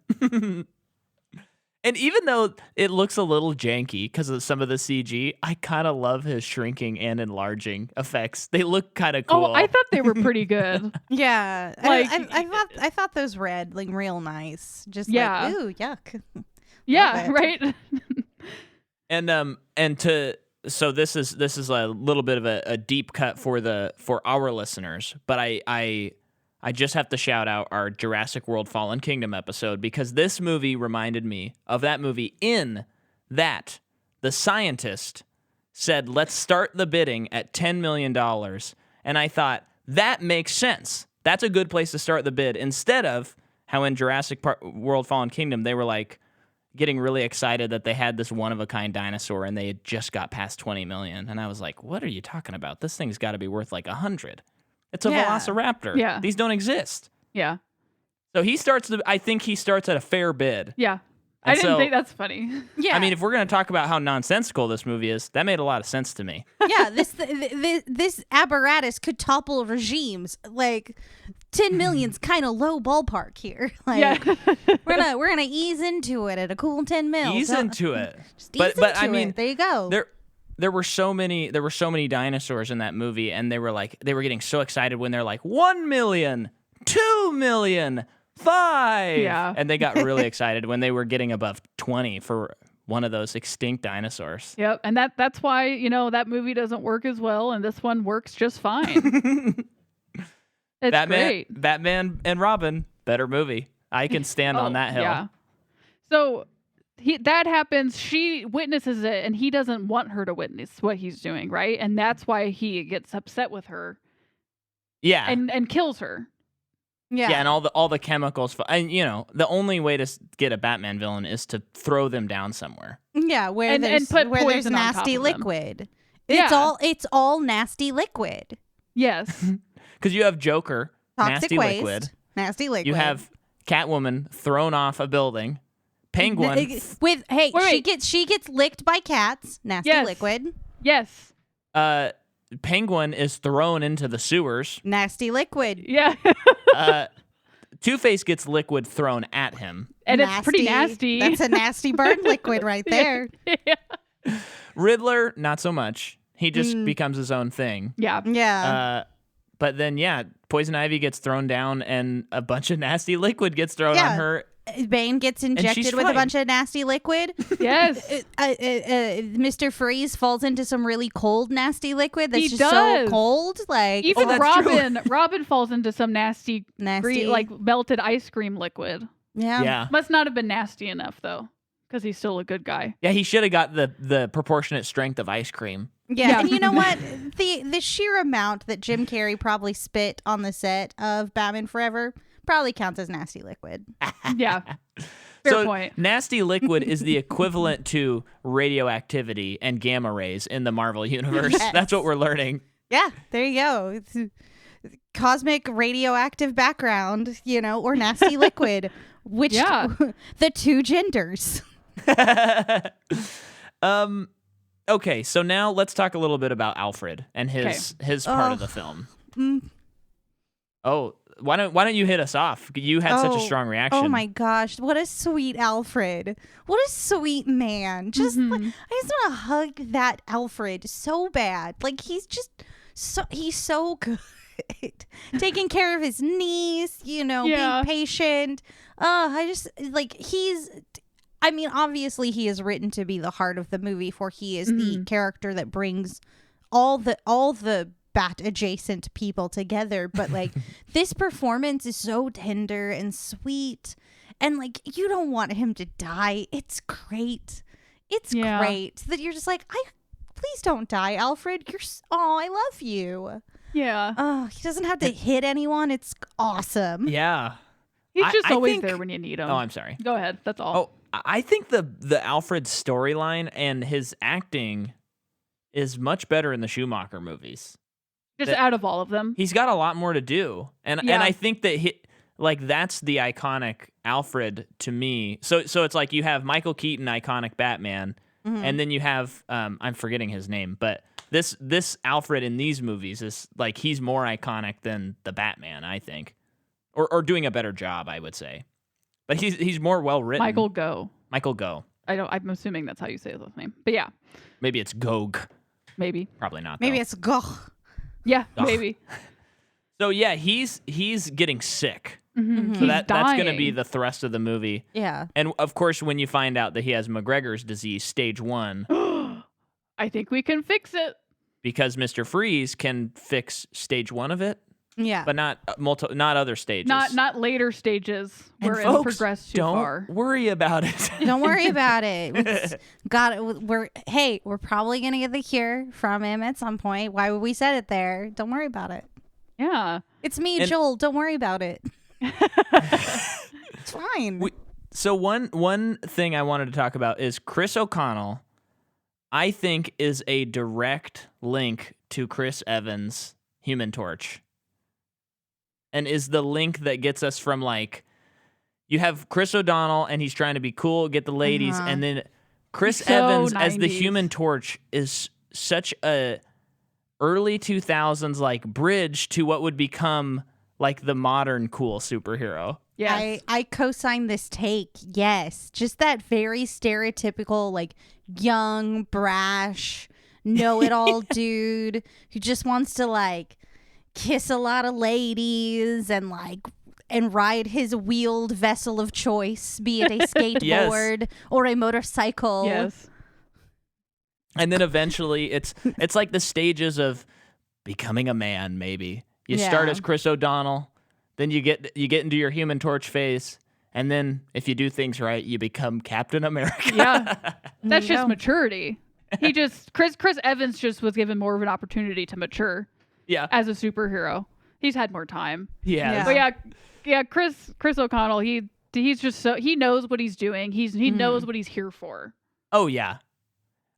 And even though it looks a little janky because of some of the CG, I kind of love his shrinking and enlarging effects. They look kind of cool. Oh, I thought they were pretty good. Yeah. Like, I thought those read like real nice. Just yeah. like, ooh, yuck. Yeah, right. So this is a little bit of a deep cut for our listeners, but I just have to shout out our Jurassic World Fallen Kingdom episode because this movie reminded me of that movie in that the scientist said, let's start the bidding at $10 million. And I thought, that makes sense. That's a good place to start the bid instead of how in Jurassic World Fallen Kingdom, they were like getting really excited that they had this one-of-a-kind dinosaur and they had just got past $20 million. And I was like, what are you talking about? This thing's got to be worth like $100. It's a velociraptor. Yeah. These don't exist. Yeah. So I think he starts at a fair bid. Yeah. I didn't think that's funny. Yeah. I mean, if we're going to talk about how nonsensical this movie is, that made a lot of sense to me. Yeah, this apparatus could topple regimes. Like 10 million's kind of low ballpark here. Like Yeah. we're gonna ease into it at a cool 10 mil. Ease into it. Just ease But into I mean, it. There you go. there were so many dinosaurs in that movie, and they were getting so excited when they're like 1 million, 2 million, 5. Yeah. And they got really excited when they were getting above 20 for one of those extinct dinosaurs. Yep, and that's why, that movie doesn't work as well, and this one works just fine. It's great. Batman and Robin, better movie. I can stand on that hill. Yeah. So that happens. She witnesses it, and he doesn't want her to witness what he's doing, right? And that's why he gets upset with her. Yeah. And kills her. Yeah. Yeah, and all the chemicals. And, the only way to get a Batman villain is to throw them down somewhere. Yeah, where And there's put where there's poison on top nasty of them. liquid. Yeah. It's all nasty liquid. Yes. Because you have Joker, Toxic nasty waste. liquid. Nasty liquid. You have Catwoman thrown off a building. Penguin. She gets licked by cats. Nasty Yes. liquid. Yes. Penguin is thrown into the sewers. Nasty liquid. Yeah. Two-Face gets liquid thrown at him. And it's pretty nasty. That's a nasty burn liquid right there. Yeah. Riddler, not so much. He just becomes his own thing. Yeah. Yeah. But then, Poison Ivy gets thrown down, and a bunch of nasty liquid gets thrown on her. Bane gets she's injected with a fine. bunch of nasty liquid. Yes. Mr. Freeze falls into some really cold nasty liquid that's He just does. so cold. Like Even that's true. Robin falls into some nasty, Nasty. melted ice cream liquid. Yeah. Must not have been nasty enough though, because he's still a good guy. Yeah, he should have got the proportionate strength of ice cream. Yeah, and you know what? The sheer amount that Jim Carrey probably spit on the set of Batman Forever probably counts as nasty liquid. Yeah. Fair So point. nasty liquid is the equivalent to radioactivity and gamma rays in the Marvel universe. Yes. That's what we're learning. Yeah, there you go. It's cosmic radioactive background, or nasty liquid, which the two genders. Okay, so now let's talk a little bit about Alfred and his part of the film. Oh, why don't you hit us off? You had such a strong reaction. Oh my gosh, what a sweet Alfred. What a sweet man. Just I just want to hug that Alfred so bad. Like he's so good. Taking care of his niece, being patient. Obviously he is written to be the heart of the movie, for he is the character that brings all the bat adjacent people together, but this performance is so tender and sweet, and you don't want him to die. It's great. It's great that you're just please don't die, Alfred. I love you. Yeah. Oh, he doesn't have to hit anyone. It's awesome. Yeah. He's just I always think- there when you need him. Oh, I'm sorry. Go ahead. That's all. Oh, I think the Alfred storyline and his acting is much better in the Schumacher movies. Just out of all of them. He's got a lot more to do, and I think that that's the iconic Alfred to me. So it's like you have Michael Keaton, iconic Batman, and then you have I'm forgetting his name, but this Alfred in these movies is he's more iconic than the Batman, I think, or doing a better job, I would say. But he's more well written. Michael Go. I'm assuming that's how you say his last name. But yeah. Maybe it's Gog. Maybe. Probably not. Maybe though. it's goch. Yeah, Ugh. maybe. So yeah, he's getting sick. Mm-hmm. So that's going to be the thrust of the movie. Yeah. And of course, when you find out that he has McGregor's disease, stage 1, I think we can fix it. because Mr. Freeze can fix stage 1 of it, Yeah. but not other stages. Not later stages And where it folks, progressed too don't far. worry about it. Don't worry about it. We're probably gonna get the cure from him at some point. Why would we said it there? Don't worry about it. Yeah. It's me, And- Joel. Don't worry about it. It's fine. So one thing I wanted to talk about is Chris O'Connell, I think, is a direct link to Chris Evans' Human Torch. And is the link that gets us from you have Chris O'Donnell, and he's trying to be cool, get the ladies, and then Chris So Evans as the 90s. Human Torch is such a early 2000s like bridge to what would become like the modern cool superhero. Yes. I co-sign this take. Yes. Just that very stereotypical, like, young, brash, know-it-all dude who just wants to, like, kiss a lot of ladies and, like, and ride his wheeled vessel of choice, be it a skateboard or a motorcycle. Yes. And then eventually it's like the stages of becoming a man, maybe. You start as Chris O'Donnell, then you get into your Human Torch phase, and then if you do things right, you become Captain America. Yeah. That's just maturity. He just Chris Evans just was given more of an opportunity to mature Yeah. as a superhero. He's had more time. Yeah. But yeah, Chris O'Connell, he's just so he knows what he's doing. He knows what he's here for. Oh yeah.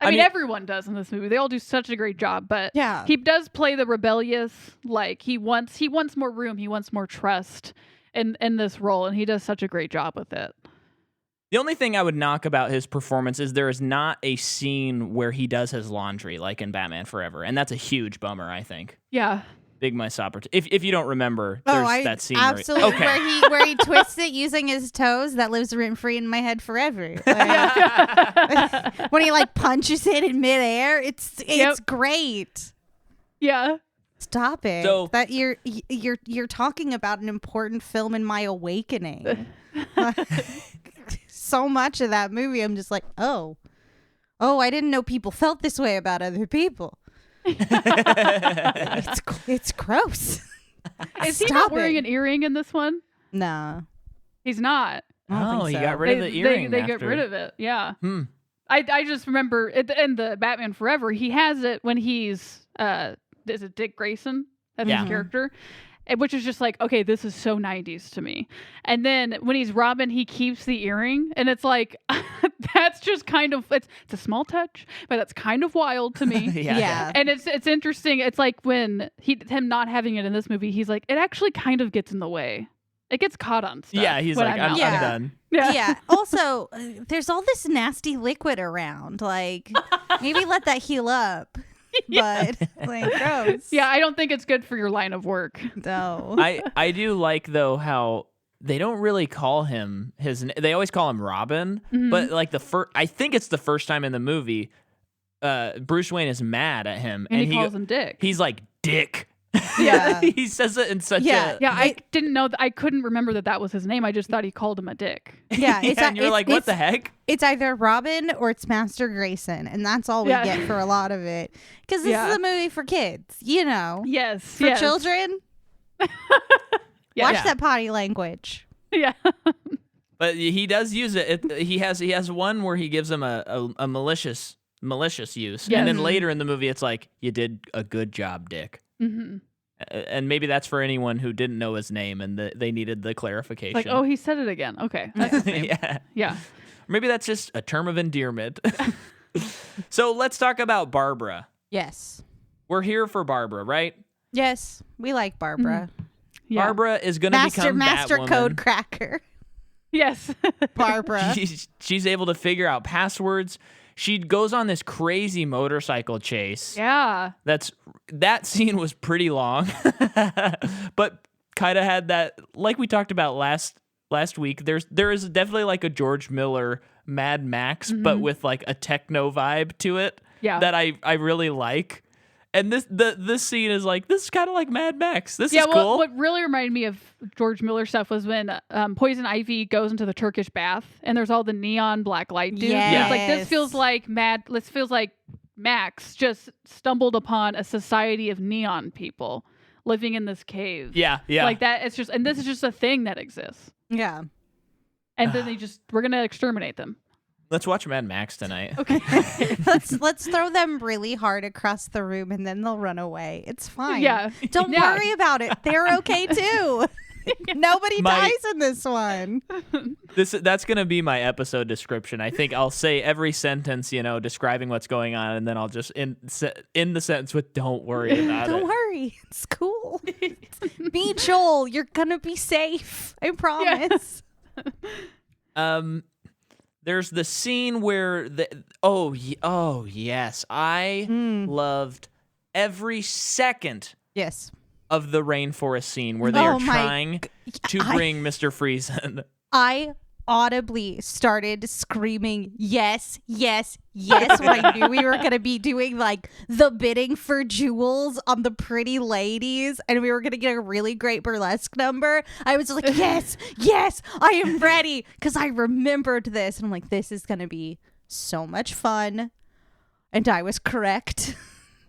I mean, everyone does in this movie. They all do such a great job, but he does play the rebellious. Like he wants more room. He wants more trust in this role, and he does such a great job with it. The only thing I would knock about his performance is there is not a scene where he does his laundry like in Batman Forever, and that's a huge bummer, I think. Yeah. Big missed opportunity. If you don't remember, there's that scene absolutely where he twists it using his toes. That lives rent free in my head forever. Like, when he like punches it in midair, it's great. Yeah. Stop it. So- that you're talking about an important film in my awakening. So much of that movie, I'm just like, oh, I didn't know people felt this way about other people. It's gross. Is he not wearing an earring in this one? No. He's not. Oh, he got rid of the earring. They get rid of it. Yeah. I just remember in the Batman Forever, he has it when he's is it Dick Grayson? That's his character. Which is just like, okay, this is so 90s to me. And then when he's Robin, he keeps the earring, and it's like, that's just kind of, it's a small touch, but that's kind of wild to me. Yeah. And it's interesting. It's like when him not having it in this movie, he's like, it actually kind of gets in the way. It gets caught on stuff. Yeah, he's like, I'm done. Yeah. Also, there's all this nasty liquid around. Like, maybe let that heal up. But like, gross. Yeah, I don't think it's good for your line of work. No. I do like though how they don't really call him they always call him Robin, but like I think it's the first time in the movie Bruce Wayne is mad at him and he calls him Dick. He's like, Dick. Yeah. He says it in such a I didn't know I couldn't remember that was his name. I just thought he called him a dick. Yeah, and you're like, what the heck? It's either Robin or it's Master Grayson, and that's all we get for a lot of it. Because this is a movie for kids, you know. Yes. For children. Watch that potty language. Yeah. But he does use it. He has one where he gives him a malicious use, and then later in the movie, it's like, you did a good job, Dick. Mm-hmm. And maybe that's for anyone who didn't know his name and they needed the clarification. Like, oh, he said it again. Okay. That's his name. Yeah. Maybe that's just a term of endearment. So let's talk about Barbara. Yes. We're here for Barbara, right? Yes. We like Barbara. Yeah. Barbara is going to become Master Batwoman. Code Cracker. Yes. Barbara. She's able to figure out passwords. She goes on this crazy motorcycle chase. Yeah. That scene was pretty long, but kind of had that, like we talked about last week. There is definitely like a George Miller Mad Max, but with like a techno vibe to it. Yeah. That I really like. And this scene is like, this is kind of like Mad Max. This is well, cool. What really reminded me of George Miller stuff was when Poison Ivy goes into the Turkish bath and there's all the neon black light dudes. Yes. And it's like, this feels like Max just stumbled upon a society of neon people living in this cave. Yeah. Like that. It's just, and this is just a thing that exists. Yeah. And then we're going to exterminate them. Let's watch Mad Max tonight. Okay. Let's throw them really hard across the room and then they'll run away. It's fine. Yeah. Don't worry about it. They're okay too. Nobody dies in this one. That's going to be my episode description. I think I'll say every sentence, describing what's going on, and then I'll just end the sentence with "Don't worry about it." Don't worry. It's cool. Be Joel. You're going to be safe. I promise. There's the scene where yes, I loved every second Yes. of the rainforest scene where they are trying to bring Mr. Freeze in. I audibly started screaming yes, yes, yes when I knew we were going to be doing like the bidding for jewels on the pretty ladies and we were going to get a really great burlesque number. I was like, yes, yes, I am ready because I remembered this. And I'm like, this is going to be so much fun. And I was correct.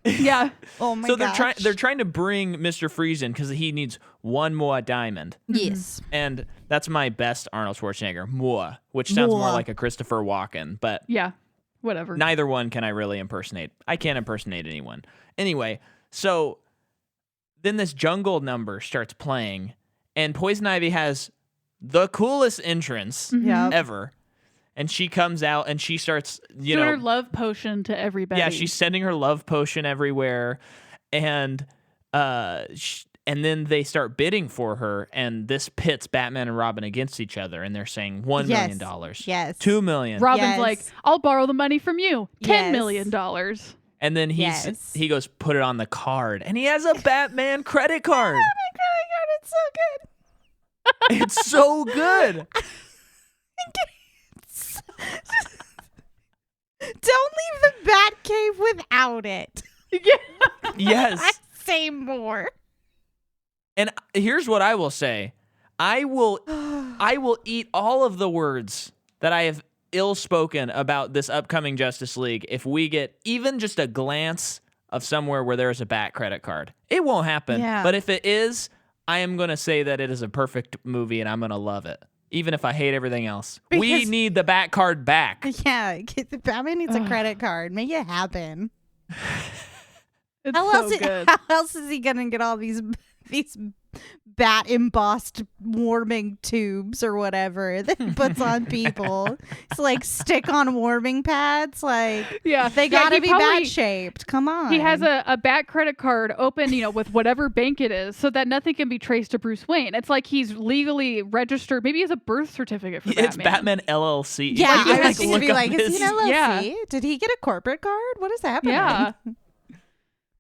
Yeah. Oh my so gosh. they're trying to bring Mr. Freeze in because he needs one more diamond. Yes. And that's my best Arnold Schwarzenegger, more, which sounds more like a Christopher Walken, but Yeah. Whatever. neither one can I really impersonate. I can't impersonate anyone. Anyway, so then this jungle number starts playing, and Poison Ivy has the coolest entrance Yep. ever. And she comes out and she starts, Doing her love potion to everybody. yeah, she's sending her love potion everywhere, and then they start bidding for her, and this pits Batman and Robin against each other, and they're saying $1 million, Yes. $2 million, Robin's Yes. like, I'll borrow the money from you. $10 Yes. million. and then Yes. he goes, put it on the card, and he has a Batman credit card. It's so good. It's so good. Don't leave the Batcave without it. Yes. Say more. And here's what I will say. I will eat all of the words that I have ill-spoken about this upcoming Justice League if we get even just a glance of somewhere where there's a Bat credit card. It won't happen. Yeah. But if it is, I am going to say that it is a perfect movie and I'm going to love it, even if I hate everything else. We Because- need the Bat card back. Yeah, Batman needs a credit card. Make it happen. It's How so else? good. How else is he gonna get all these bat embossed warming tubes or whatever that he puts on people? It's like stick on warming pads. Like Yeah. they Yeah, gotta he be probably- bat shaped. Come on. He has a Bat credit card open, with whatever bank it is, so that nothing can be traced to Bruce Wayne. It's like he's legally registered. Maybe he has a birth certificate for It's Batman. Batman LLC. Yeah, You can, I was going look to be up like, is he his- an LLC? Yeah. Did he get a corporate card? What is happening? Yeah.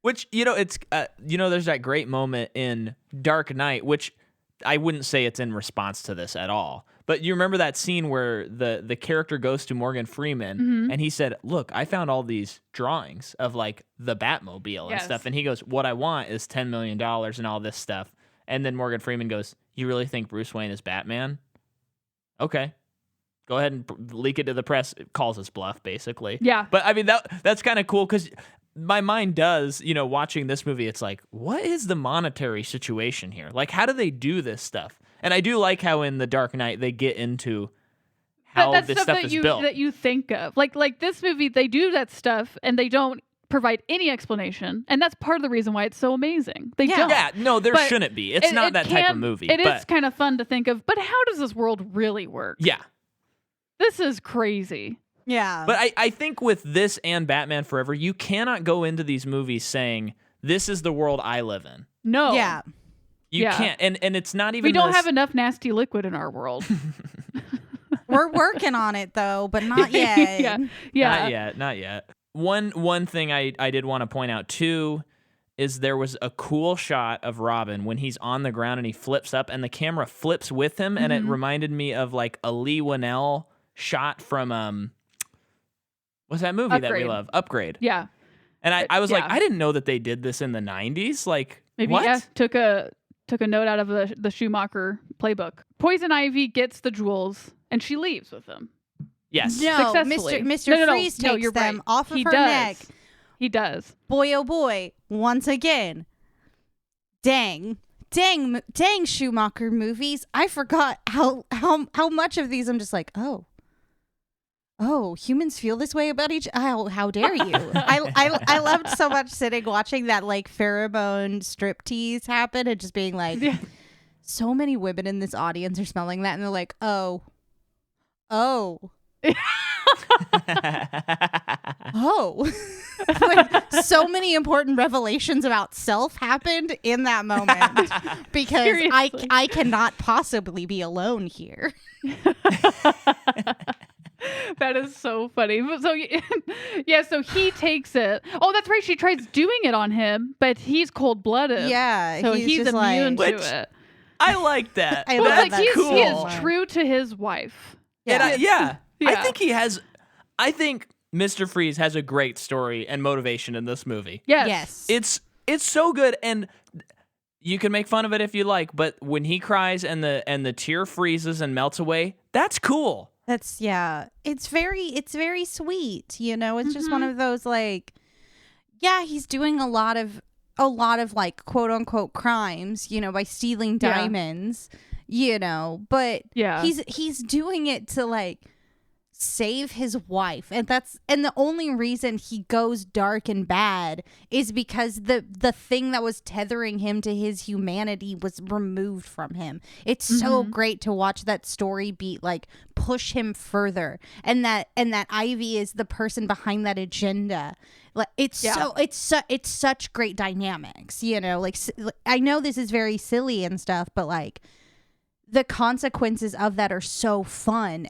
Which, it's, there's that great moment in Dark Knight, which I wouldn't say it's in response to this at all. But you remember that scene where the character goes to Morgan Freeman and he said, look, I found all these drawings of like the Batmobile and Yes. stuff. And he goes, what I want is $10 million and all this stuff. And then Morgan Freeman goes, you really think Bruce Wayne is Batman? Okay. Go ahead and leak it to the press. It calls his bluff, basically. Yeah. But I mean, that's kind of cool because my mind does, watching this movie, it's like, what is the monetary situation here? Like, how do they do this stuff? And I do like how in The Dark Knight they get into how That's this stuff stuff that is you built. that you think of. Like this movie, they do that stuff and they don't provide any explanation, and that's part of the reason why it's so amazing. They don't. Yeah, no, there But shouldn't be. It's not that type of movie. It but is kind of fun to think of, but how does this world really work? yeah. This is crazy. Yeah. But I think with this and Batman Forever, you cannot go into these movies saying, this is the world I live in. No. yeah. You Yeah. can't. And it's not even We don't this- have enough nasty liquid in our world. We're working on it though, but not yet. Yeah. Not yet. One thing I did want to point out too is there was a cool shot of Robin when he's on the ground and he flips up and the camera flips with him, and it reminded me of like a Lee Winnell shot from what's that movie that we Upgrade. love? Upgrade. Yeah. And I was like, yeah. I didn't know that they did this in the 90s. Like, Maybe what? yeah, took a note out of the Schumacher playbook. Poison Ivy gets the jewels and she leaves with them. Yes. No, Successfully. Mr. No, Freeze takes you're them right. off of He her does. neck. He does. Boy, oh boy, once again. Dang, Schumacher movies. I forgot how much of these I'm just like, oh, humans feel this way about each. How dare you? I loved so much sitting watching that like pheromone striptease happen and just being like, Yeah. so many women in this audience are smelling that and they're like, oh, Oh, like, so many important revelations about self happened in that moment because Seriously. I cannot possibly be alone here. That is so funny. So yeah, so he takes it. Oh, that's right. She tries doing it on him, but he's cold-blooded. Yeah, So he's he's just immune like- Which- to it. I like that. I Well, love like that he cool. is true to his wife. And I Yeah. think he has. I think Mr. Freeze has a great story and motivation in this movie. Yes. It's so good, and you can make fun of it if you like, but when he cries and the tear freezes and melts away, that's cool. That's it's very sweet, you know. It's just one of those like, yeah, he's doing a lot of like quote unquote crimes, you know, by stealing Yeah. diamonds, you know, but Yeah. he's doing it to like save his wife, and the only reason he goes dark and bad is because the thing that was tethering him to his humanity was removed from him. It's so great to watch that story beat like push him further, and that Ivy is the person behind that agenda. Like it's such great dynamics, you know. Like I know this is very silly and stuff, but like the consequences of that are so fun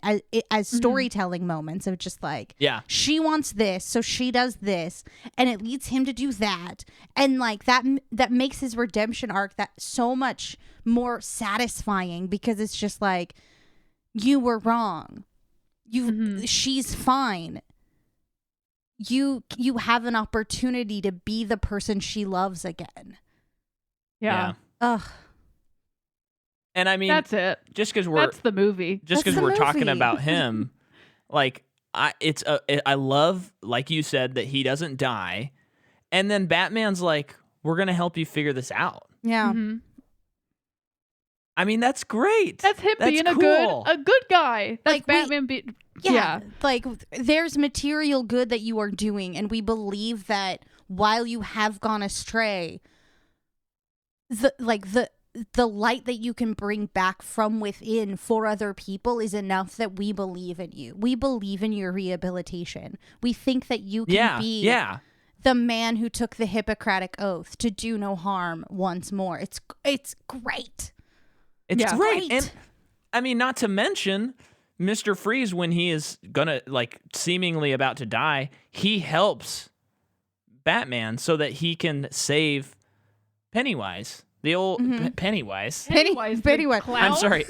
as storytelling moments of just like, Yeah. she wants this, so she does this, and it leads him to do that, and like that makes his redemption arc that so much more satisfying because it's just like, you were wrong, she's fine, you have an opportunity to be the person she loves again. Yeah. Ugh. And I mean, That's it. just because That's the movie. we're talking movie. about him, like I love, like you said, that he doesn't die, and then Batman's like, we're gonna help you figure this out. Yeah. Mhm. I mean, that's great. That's him being cool. a good guy. That's Like, Batman. Yeah, like there's material good that you are doing, and we believe that while you have gone astray, the light that you can bring back from within for other people is enough that we believe in you. We believe in your rehabilitation. We think that you can be the man who took the Hippocratic Oath to do no harm once more. It's great. It's Yeah. great. Great. And I mean, not to mention Mr. Freeze, when he is gonna like seemingly about to die, he helps Batman so that he can save Pennywise. The old Pennywise. Pennywise. Pennywise. Clown? I'm sorry.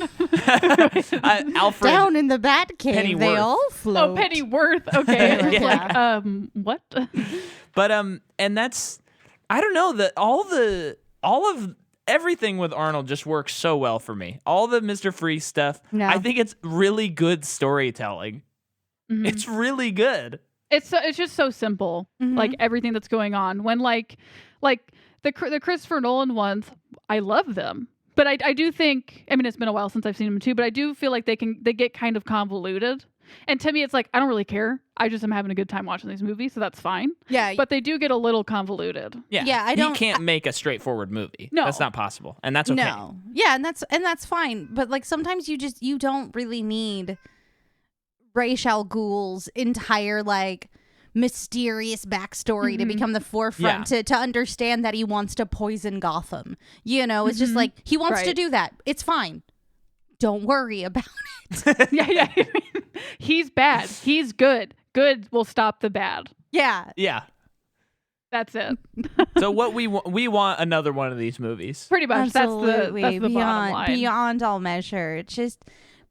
Alfred. Down in the Batcave, they Pennyworth. all float. Oh, Pennyworth. Okay. I was Yeah. like, what? But and that's, I don't know, that all of everything with Arnold just works so well for me. All the Mr. Freeze stuff. No. I think it's really good storytelling. Mhm. It's really good. It's just so simple. Like everything that's going on. When like the Christopher Nolan ones, I love them. But I do think, I mean, it's been a while since I've seen them too, but I do feel like they get kind of convoluted. And to me, it's like, I don't really care. I just am having a good time watching these movies, so that's fine. Yeah, But they do get a little convoluted. Yeah. Yeah, You can't make a straightforward movie. No. That's not possible. And that's okay. No. Yeah, and that's fine. But like sometimes you don't really need Ra's al Ghul's entire like mysterious backstory to become the forefront to understand that he wants to poison Gotham. You know, it's just like he wants to Right. do that. It's fine. Don't worry about it. Yeah. He's bad. He's good. Good will stop the bad. Yeah. Yeah. That's it. So what we want another one of these movies. Pretty much. Absolutely. That's the bottom line. Beyond all measure. It's just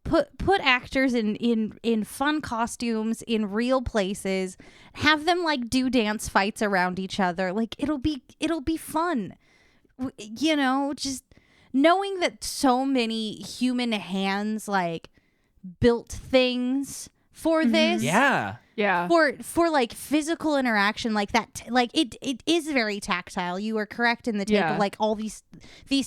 put actors in fun costumes in real places, have them like do dance fights around each other. Like it'll be fun. You know, just knowing that so many human hands like built things for this. Yeah. Yeah. For like physical interaction like that, like it is very tactile. You are correct in the take of like all these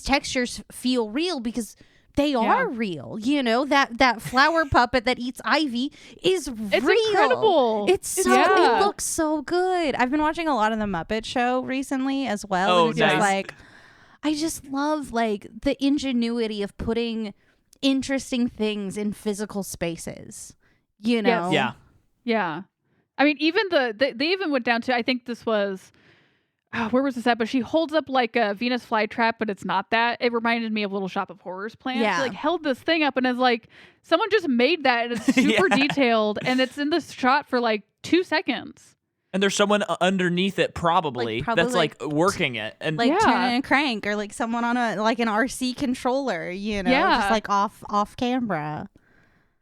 textures feel real because they are real. You know, that flower puppet that eats Ivy is It's real. incredible. It looks so good. I've been watching a lot of the Muppet Show recently as well. Oh, and it's just nice. like I just love like the ingenuity of putting interesting things in physical spaces. you know? Yeah. Yeah. I mean, even they even went down to, I think this was, where was this at? But she holds up like a Venus flytrap, but it's not that. It reminded me of Little Shop of Horrors plant. Yeah. She like held this thing up and is like, someone just made that and it's super detailed and it's in this shot for like 2 seconds. And there's someone underneath it probably that's like working it. And Like turning a crank, or like someone on an RC controller, you know, just like off camera.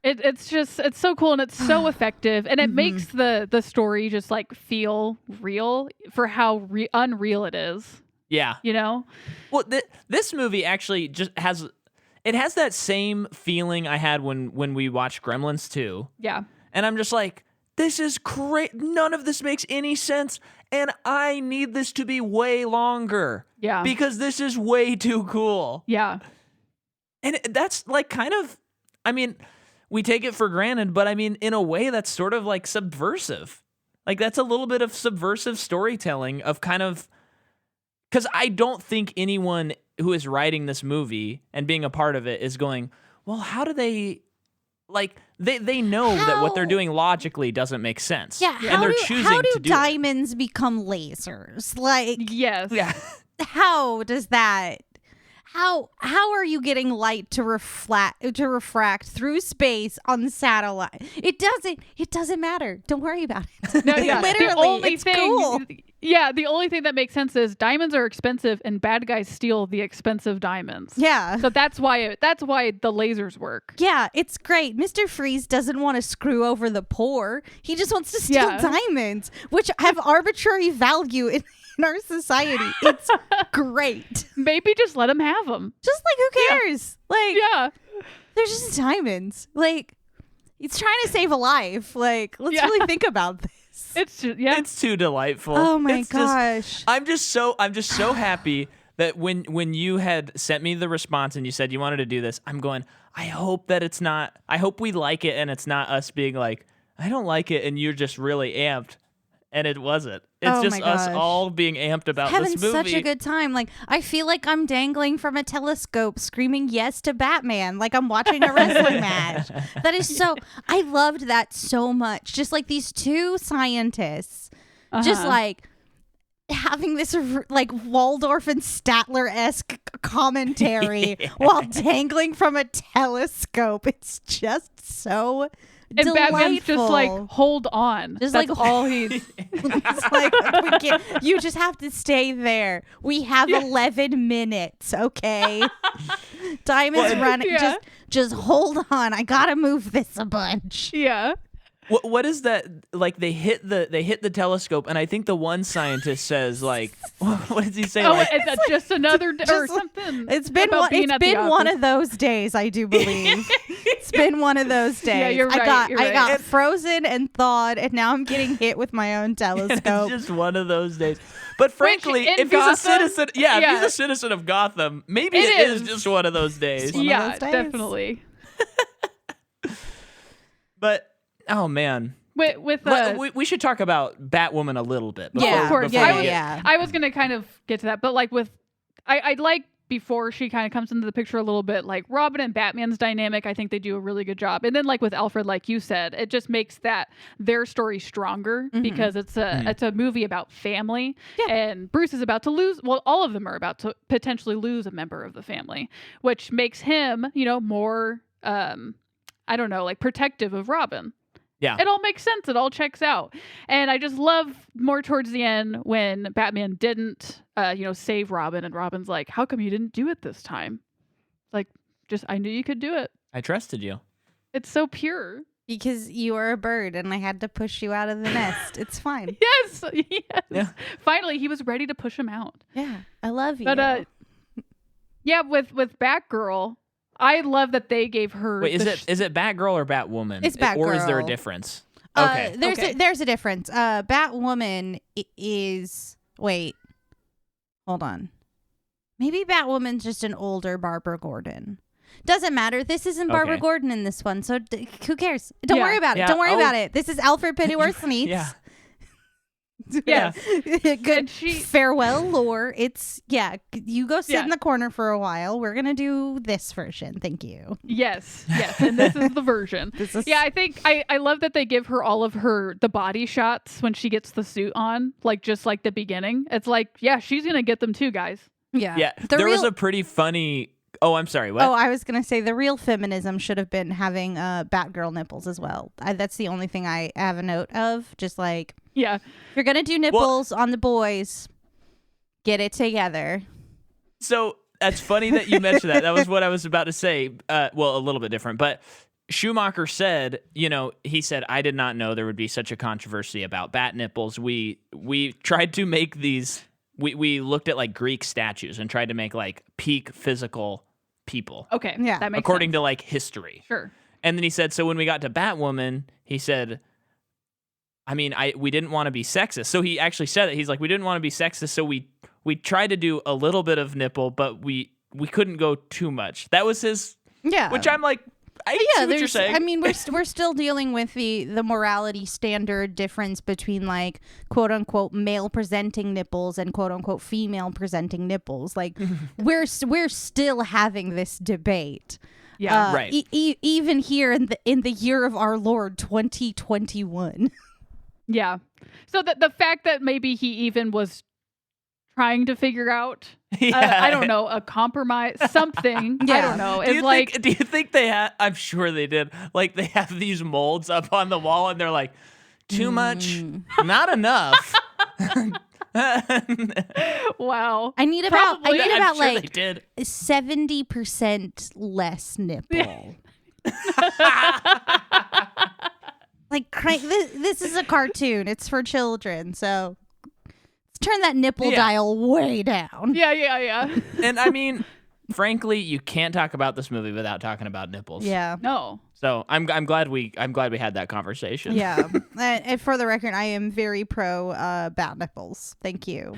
It's so cool and it's so effective, and it makes the story just like feel real for how unreal it is. Yeah. You know? Well, this movie actually just has that same feeling I had when we watched Gremlins 2. Yeah. And I'm just like, this is great. None of this makes any sense. And I need this to be way longer. Yeah. Because this is way too cool. Yeah. And that's like kind of, I mean, we take it for granted, but I mean, in a way that's sort of like subversive. Like that's a little bit of subversive storytelling of kind of, because I don't think anyone who is writing this movie and being a part of it is going, well, how do they, like, they know that what they're doing logically doesn't make sense. Yeah, and they're choosing how do to do diamonds become lasers? Like, yes. Yeah. how does that? How are you getting light to refract through space on satellite? It doesn't matter. Don't worry about it. No, yeah. Literally, it's cool. Yeah, the only thing that makes sense is diamonds are expensive and bad guys steal the expensive diamonds. Yeah. So that's why the lasers work. Yeah, it's great. Mr. Freeze doesn't want to screw over the poor. He just wants to steal diamonds, which have arbitrary value in our society. It's great. Maybe just let him have them. Just like, who cares? Like, Yeah. they're just diamonds. Like, he's trying to save a life. Like, let's really think about this. It's too delightful. Oh my It's gosh. I'm just so happy that when you had sent me the response and you said you wanted to do this, I'm going, I hope we like it and it's not us being like, I don't like it and you're just really amped. And it wasn't. It's just us all being amped about this movie. Having such a good time. Like, I feel like I'm dangling from a telescope screaming yes to Batman. Like I'm watching a wrestling match. That is so... I loved that so much. Just like these two scientists. Just like having this like Waldorf and Statler-esque commentary while dangling from a telescope. It's just so... And delightful. Batman's just like, hold on. Just That's like all he's... It's like, you just have to stay there. We have 11 minutes, okay? Diamond's running. Just hold on. I gotta move this a bunch. Yeah. What is that? Like they hit the telescope, and I think the one scientist says like, what does he say? Oh, like, it's just another or something. It's been one of those days, I do believe. It's been one of those days. Yeah, you're right. I got frozen and thawed, and now I'm getting hit with my own telescope. It's just one of those days. But frankly, if he's a citizen, if he's a citizen of Gotham, maybe it is just one of those days. Definitely. But oh man. We should talk about Batwoman a little bit. Of course. Yeah. I was gonna kind of get to that, but like I'd like before she kind of comes into the picture a little bit, like Robin and Batman's dynamic, I think they do a really good job. And then like with Alfred, like you said, it just makes their story stronger because it's a movie about family, and Bruce is about to lose. Well, all of them are about to potentially lose a member of the family, which makes him, more, I don't know, like protective of Robin. Yeah. It all makes sense. It all checks out. And I just love more towards the end when Batman didn't, save Robin. And Robin's like, how come you didn't do it this time? Like, I knew you could do it. I trusted you. It's so pure. Because you are a bird and I had to push you out of the nest. It's fine. Yes. Yeah. Finally, he was ready to push him out. Yeah. I love you. But, with Batgirl, I love that they gave her. Wait, is it Batgirl or Batwoman? It's Batgirl. Or is there a difference? Okay. There's a difference. Batwoman is. Wait. Hold on. Maybe Batwoman's just an older Barbara Gordon. Doesn't matter. This isn't Barbara Gordon in this one, so who cares? Don't worry about it. Don't worry about it. This is Alfred Pennyworth Neats. Yeah. Yeah. Good. And she- Farewell lore. It's you go sit Yeah. in the corner for a while. We're gonna do this version. Thank you. Yes, and this is the version. This is Yeah, I think I love that they give her all of the body shots when she gets the suit on, like just like the beginning. It's like, yeah, she's gonna get them too, guys. Yeah. The There was real- a pretty funny. Oh, I'm sorry. What? Oh, I was gonna say the real feminism should have been having Batgirl nipples as well. That's the only thing I have a note of. Just like, Yeah, if you're gonna do nipples on the boys, get it together. So that's funny that you mentioned that. That was what I was about to say. Well, a little bit different, but Schumacher said, he said, I did not know there would be such a controversy about bat nipples. We tried to make these. We looked at like Greek statues and tried to make like peak physical people. okay, Yeah. that makes according sense. to like history. Sure. And then he said, so when we got to Batwoman, he said, we didn't want to be sexist. So he actually said it. He's like, we didn't want to be sexist, so we tried to do a little bit of nipple, but we couldn't go too much. That was his. Yeah. Which I'm like, I see what you're saying. I mean, we're still dealing with the morality standard difference between like quote unquote male presenting nipples and quote unquote female presenting nipples. Like we're still having this debate. Yeah. Right. Even here in the year of our Lord 2021. Yeah. So the fact that maybe he even was trying to figure out, I don't know, a compromise, something. I don't know. Do It's you like, think? Do you think they had? I'm sure they did. Like they have these molds up on the wall, and they're like, too much, not enough. wow. I need about Probably. I'm sure they like did. 70% less nipple. Like this is a cartoon. It's for children, so let's turn that nipple dial way down. Yeah. And I mean, frankly, you can't talk about this movie without talking about nipples. Yeah. No. So I'm glad we had that conversation. Yeah. And for the record, I am very pro bat nipples. Thank you.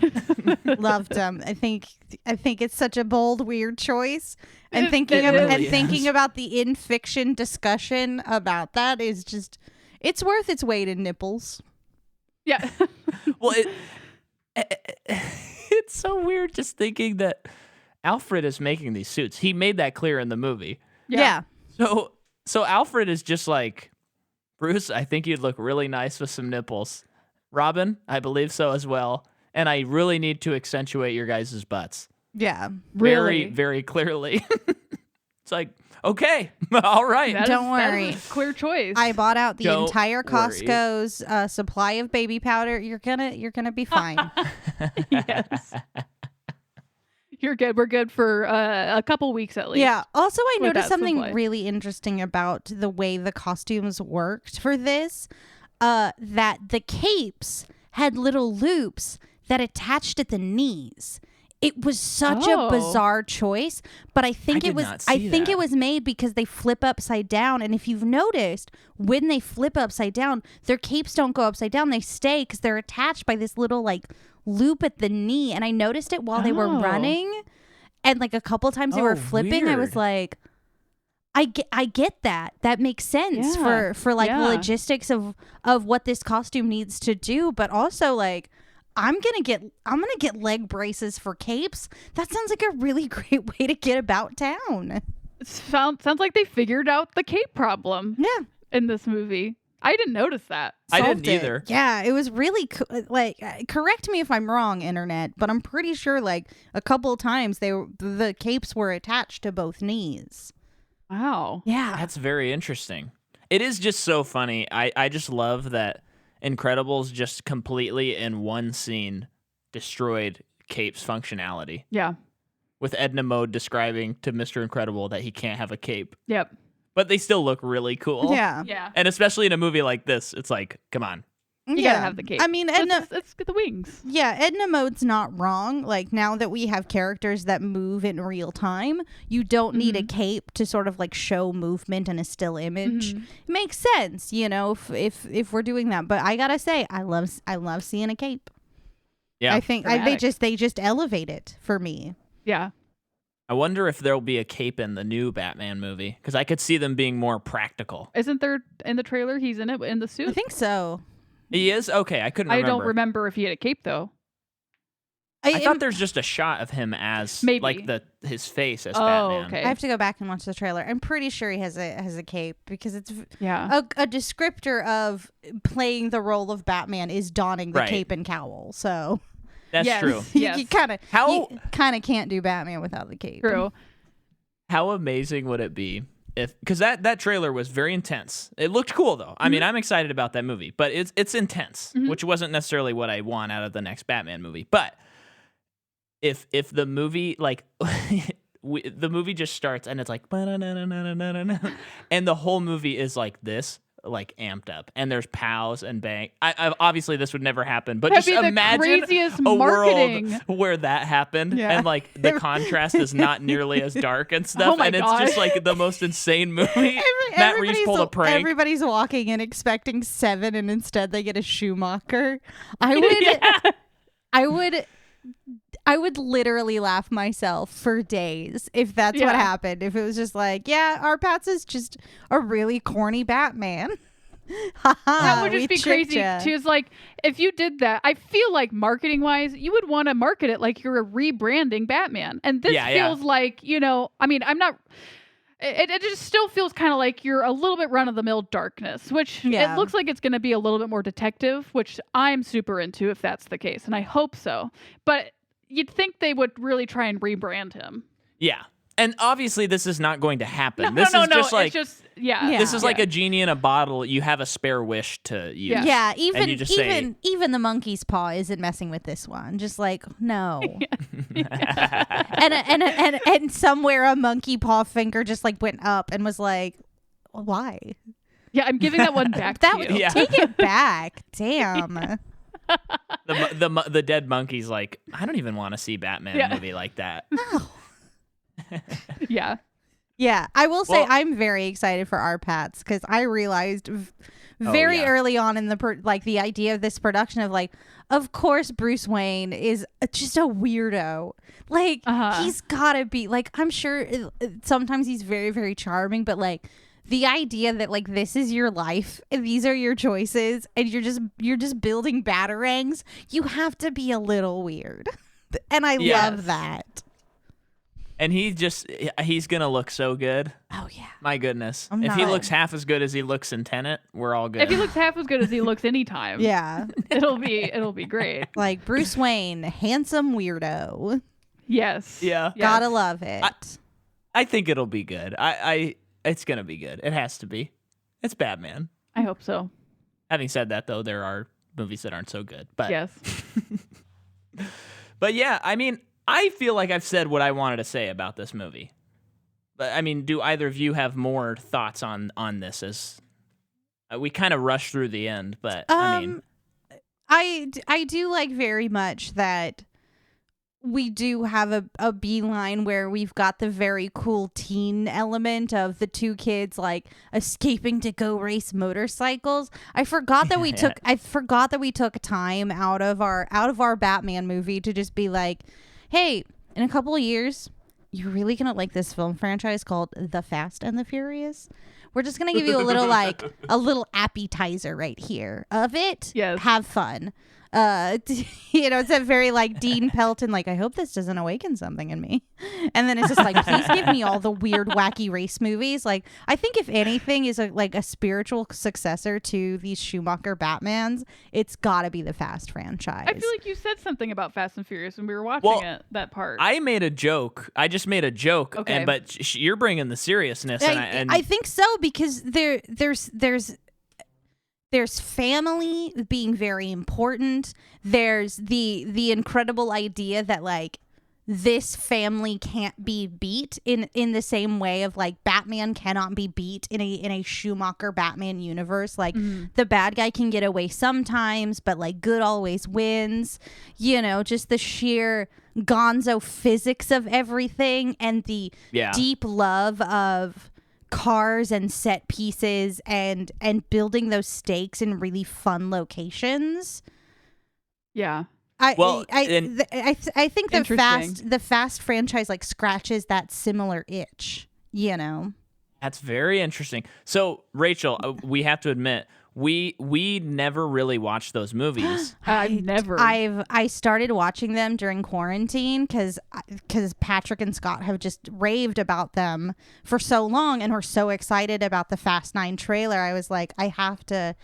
Loved them. I think it's such a bold, weird choice. And thinking about the in fiction discussion about that is just, it's worth its weight in nipples. Yeah. Well, it's so weird just thinking that Alfred is making these suits. He made that clear in the movie. Yeah. So Alfred is just like, Bruce, I think you'd look really nice with some nipples. Robin, I believe so as well. And I really need to accentuate your guys' butts. Yeah. Very, Really? very clearly. It's like, okay, all right. Don't That worry. is a clear choice. I bought out the Don't entire worry. Costco's supply of baby powder. You're gonna be fine. Yes. You're good. We're good for a couple weeks at least. Yeah. Also, I with noticed that something supply. really interesting about the way the costumes worked for this. That the capes had little loops that attached at the knees. It was such a Oh. bizarre choice, but I think I it did was. not I see think that. it was made because they flip upside down, and if you've noticed, when they flip upside down, their capes don't go upside down; they stay because they're attached by this little like loop at the knee. And I noticed it while they were Oh. running, and like a couple times they Oh, were flipping. I was weird. like, I get that. That makes sense Yeah. for like Yeah. the logistics of what this costume needs to do, but also like I'm gonna get leg braces for capes. That sounds like a really great way to get about town. Sounds like they figured out the cape problem Yeah, in this movie. I didn't notice that. I solved didn't it. either. Yeah, it was really correct me if I'm wrong, internet, but I'm pretty sure like a couple of times the capes were attached to both knees. Wow. Yeah, That's very interesting. It is just so funny. I just love that Incredibles just completely in one scene destroyed Cape's functionality. Yeah. With Edna Mode describing to Mr. Incredible that he can't have a cape. Yep. But they still look really cool. yeah, Yeah. And especially in a movie like this, it's like, come on. You gotta have the cape. I mean, Edna. Let's get the wings. Yeah, Edna Mode's not wrong. Like, now that we have characters that move in real time, you don't need a cape to sort of like show movement in a still image. It makes sense, if we're doing that. But I gotta say, I love seeing a cape. Yeah. I think they just elevate it for me. Yeah. I wonder if there'll be a cape in the new Batman movie because I could see them being more practical. Isn't there in the trailer he's in it in the I suit? think so. He is? Okay, I couldn't remember. I don't remember if he had a cape though. I thought there's just a shot of him as Maybe. like his face as Batman. Okay. I have to go back and watch the trailer. I'm pretty sure he has a cape because it's Yeah. a descriptor of playing the role of Batman is donning the Right. cape and cowl. So That's Yes. true. Yes. you kind of How- can't do Batman without the cape. True. How amazing would it be if, because that trailer was very intense. It looked cool though. I mean, I'm excited about that movie, but it's intense, which wasn't necessarily what I want out of the next Batman movie. But if the movie like the movie just starts and it's like and the whole movie is like this, like amped up, and there's pows and bang. I obviously this would never happen, but That'd just be the imagine craziest a marketing. world where that happened, Yeah. and like the contrast is not nearly as dark and stuff, Oh my and it's God. just like the most insane movie. Matt Reeves pulled a prank. Everybody's walking in expecting 7, and instead they get a Schumacher. I would literally laugh myself for days if that's what Yeah. happened. If it was just like, yeah, our Pats is just a really corny Batman. That would just be crazy. She was like, if you did that, I feel like marketing wise, you would want to market it like you're rebranding Batman. And this feels like, I mean, I'm not. It just still feels kind of like you're a little bit run of the mill darkness, which it looks like it's going to be a little bit more detective, which I'm super into if that's the case, and I hope so. But you'd think they would really try and rebrand him. Yeah. And obviously this is not going to happen. No, This is just like it's just yeah. this is like a genie in a bottle. You have a spare wish to use. Yeah, And you just say, even the monkey's paw isn't messing with this one. Just like no, and somewhere a monkey paw finger just like went up and was like, why? Yeah, I'm giving that one back That to would you. Yeah. take it back. Damn. the dead monkey's like, I don't even want to see Batman movie like that. Yeah. Yeah, I will say Well- I'm very excited for our Pats because I realized very yeah. early on in the idea of this production of like, of course Bruce Wayne is just a weirdo. Like he's gotta be like, I'm sure sometimes he's very, very charming, but like the idea that like this is your life and these are your choices and you're just building batarangs, you have to be a little weird, and I love that. And he's gonna look so good. Oh yeah. My goodness. I'm If he not- looks half as good as he looks in Tenet, we're all good. If he looks half as good as he looks anytime, Yeah. it'll be great. Like Bruce Wayne, handsome weirdo. Yes. Yeah. Yes. Gotta love it. I think it'll be good. It's gonna be good. It has to be. It's Batman. I hope so. Having said that, though, there are movies that aren't so good. But Yes. But yeah, I mean, I feel like I've said what I wanted to say about this movie. But I mean, do either of you have more thoughts on this? As we kind of rushed through the end, but I mean, I do like very much that we do have a beeline where we've got the very cool teen element of the two kids like escaping to go race motorcycles. I forgot that we took time out of our Batman movie to just be like, hey, in a couple of years, you're really gonna like this film franchise called The Fast and the Furious. We're just gonna give you a little appetizer right here of it. Yes. Have fun. It's a very like Dean Pelton, like, I hope this doesn't awaken something in me. And then it's just like, please give me all the weird, wacky race movies. Like, I think if anything is a spiritual successor to these Schumacher Batmans, it's gotta be the Fast franchise. I feel like you said something about Fast and Furious when we were watching that part. I made a joke. I just made a joke, Okay. but you're bringing the seriousness. I think so, because there's family being very important. There's the incredible idea that like this family can't be beat in the same way of like Batman cannot be beat in a Schumacher Batman universe. Like the bad guy can get away sometimes, but like good always wins. Just the sheer gonzo physics of everything and the deep love of cars and set pieces and building those stakes in really fun locations. yeah. I think Interesting. the Fast franchise like scratches that similar itch. That's very interesting. So, Rachel, we have to admit, we never really watched those movies. I started watching them during quarantine because Patrick and Scott have just raved about them for so long, and we're so excited about the Fast 9 trailer. I was like, I have to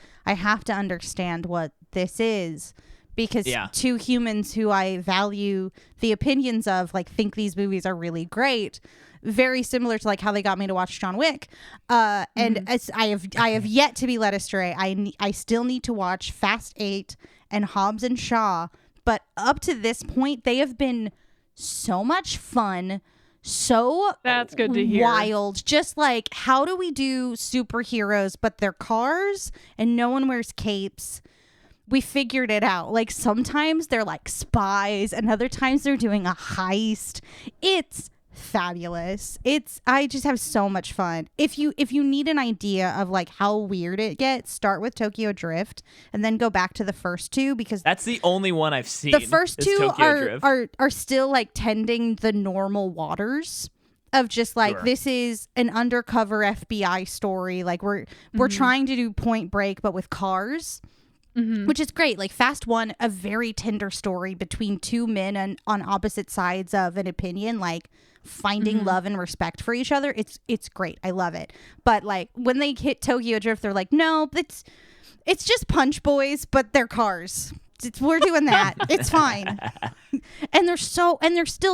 understand what this is, because two humans who I value the opinions of like think these movies are really great. Very similar to like how they got me to watch John Wick, and as I have yet to be led astray. I still need to watch Fast 8 and Hobbs and Shaw, but up to this point they have been so much fun, so that's good to hear. Wild, just like, how do we do superheroes but they're cars and no one wears capes? We figured it out. Like sometimes they're like spies and other times they're doing a heist. It's fabulous. I just have so much fun. If you need an idea of like how weird it gets, start with Tokyo Drift and then go back to the first two, because that's the only one I've seen. The first two are still like tending the normal waters of just like, this is an undercover FBI story. Like we're trying to do Point Break but with cars. Which is great. Like Fast 1, a very tender story between two men on opposite sides of an opinion, like finding love and respect for each other. It's great. I love it. But like when they hit Tokyo Drift, they're like, no, it's just Punch Boys, but they're cars. We're doing that. It's fine. And they're still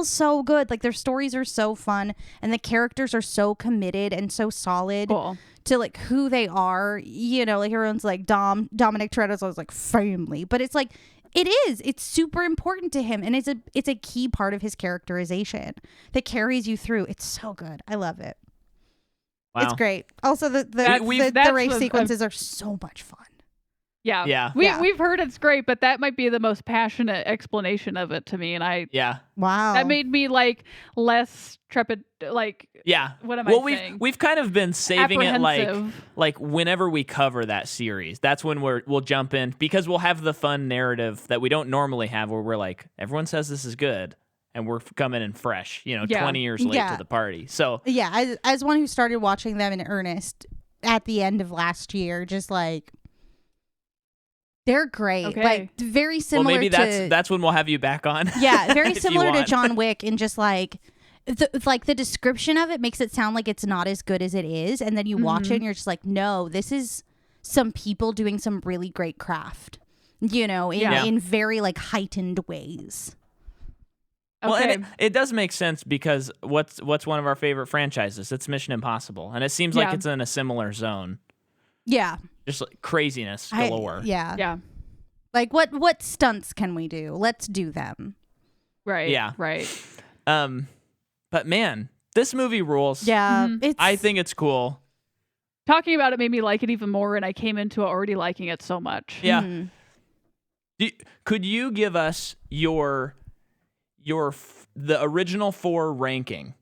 so good. Like their stories are so fun and the characters are so committed and so solid. Cool. To like who they are, you know, like everyone's like Dominic Toretto's always like family, but it's like it's super important to him, and it's a key part of his characterization that carries you through. It's so good. I love it. Wow. It's great. Also, the race sequences are so much fun. Yeah. We've heard it's great, but that might be the most passionate explanation of it to me, and wow, that made me like less trepid. Like, what am I saying? We've kind of been saving it like whenever we cover that series, that's when we'll jump in, because we'll have the fun narrative that we don't normally have, where we're like, everyone says this is good, and we're coming in fresh, 20 years late to the party. So as one who started watching them in earnest at the end of last year, just like. They're great. Okay. Like very similar. Well, maybe that's when we'll have you back on. Yeah, very similar to John Wick, and just like the description of it makes it sound like it's not as good as it is, and then you watch it and you're just like, no, this is some people doing some really great craft, in very like heightened ways. Well, and it does make sense, because what's one of our favorite franchises? It's Mission Impossible, and it seems like it's in a similar zone. Yeah. Just like craziness galore. Yeah. Like what stunts can we do? Let's do them. Right. Yeah. Right. But man, this movie rules. Yeah. I think it's cool. Talking about it made me like it even more, and I came into it already liking it so much. Yeah. Could you give us the original 4 ranking